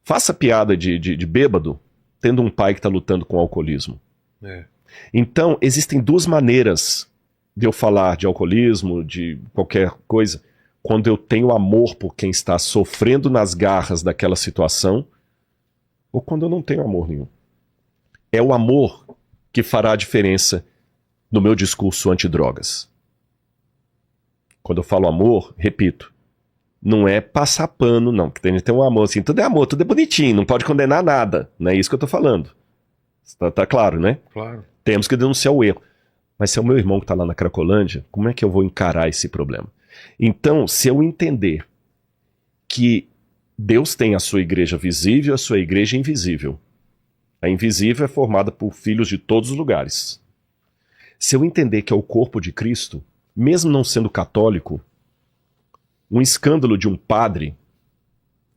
Faça piada de bêbado, tendo um pai que está lutando com o alcoolismo. Então, existem duas maneiras de eu falar de alcoolismo, de qualquer coisa, quando eu tenho amor por quem está sofrendo nas garras daquela situação, ou quando eu não tenho amor nenhum. É o amor que fará a diferença no meu discurso antidrogas. Quando eu falo amor, repito, não é passar pano, não. Porque tem um amor assim, tudo é amor, tudo é bonitinho, não pode condenar nada. Não é isso que eu tô falando. Tá claro, né? Claro. Temos que denunciar o erro. Mas se é o meu irmão que tá lá na Cracolândia, como é que eu vou encarar esse problema? Então, se eu entender que Deus tem a sua igreja visível e a sua igreja invisível. A invisível é formada por filhos de todos os lugares. Se eu entender que é o corpo de Cristo, mesmo não sendo católico, um escândalo de um padre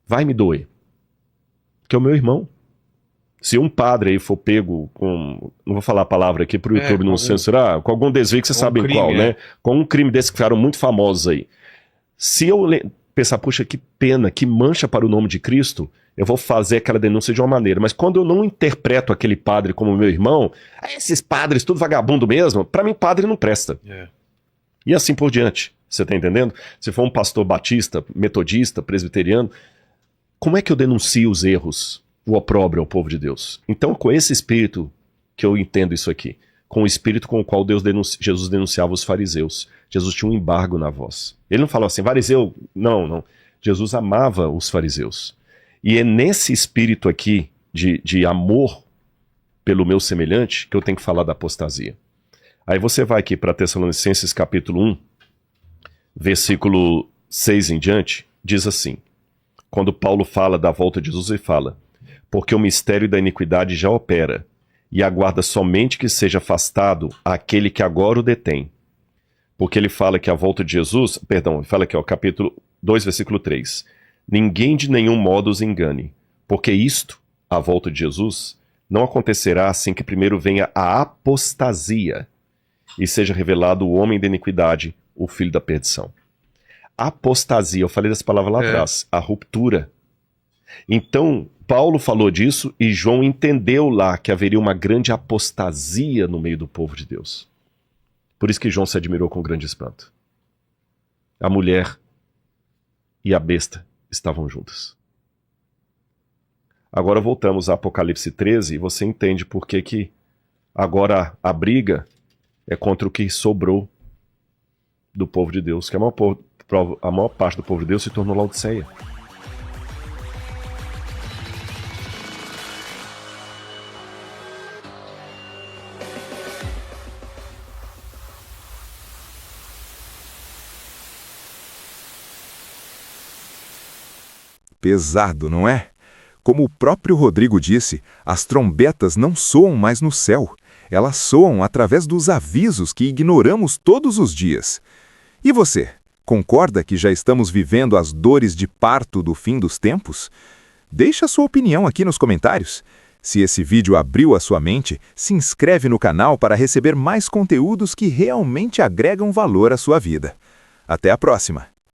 vai me doer. Que é o meu irmão. Se um padre aí for pego com... Não vou falar a palavra aqui pro YouTube não censurar. Com algum desvio que vocês sabem crime, qual, né? Com um crime desse que ficaram muito famosos aí. Se eu pensar, puxa, que pena, que mancha para o nome de Cristo, eu vou fazer aquela denúncia de uma maneira. Mas quando eu não interpreto aquele padre como meu irmão, esses padres tudo vagabundo mesmo, para mim padre não presta. E assim por diante. Você tá entendendo? Se for um pastor batista, metodista, presbiteriano, como é que eu denuncio os erros, o opróbrio ao povo de Deus? Então, com esse espírito que eu entendo isso aqui, com o espírito com o qual Jesus denunciava os fariseus. Jesus tinha um embargo na voz. Ele não falava assim, fariseu, não. Jesus amava os fariseus. E é nesse espírito aqui de amor pelo meu semelhante que eu tenho que falar da apostasia. Aí você vai aqui para Tessalonicenses capítulo 1, versículo 6 em diante, diz assim, quando Paulo fala da volta de Jesus, ele fala, porque o mistério da iniquidade já opera, e aguarda somente que seja afastado aquele que agora o detém. Porque ele fala que a volta de Jesus, ele fala aqui, capítulo 2, versículo 3, ninguém de nenhum modo os engane, porque isto, a volta de Jesus, não acontecerá assim que primeiro venha a apostasia, e seja revelado o homem da iniquidade, o filho da perdição. Apostasia, eu falei dessa palavra lá atrás, a ruptura. Então, Paulo falou disso e João entendeu lá que haveria uma grande apostasia no meio do povo de Deus. Por isso que João se admirou com grande espanto. A mulher e a besta estavam juntas. Agora voltamos a Apocalipse 13 e você entende por que agora a briga é contra o que sobrou do povo de Deus, que a maior parte do povo de Deus se tornou Laodiceia. Pesado, não é? Como o próprio Rodrigo disse, as trombetas não soam mais no céu. Elas soam através dos avisos que ignoramos todos os dias. E você, concorda que já estamos vivendo as dores de parto do fim dos tempos? Deixe a sua opinião aqui nos comentários. Se esse vídeo abriu a sua mente, se inscreve no canal para receber mais conteúdos que realmente agregam valor à sua vida. Até a próxima!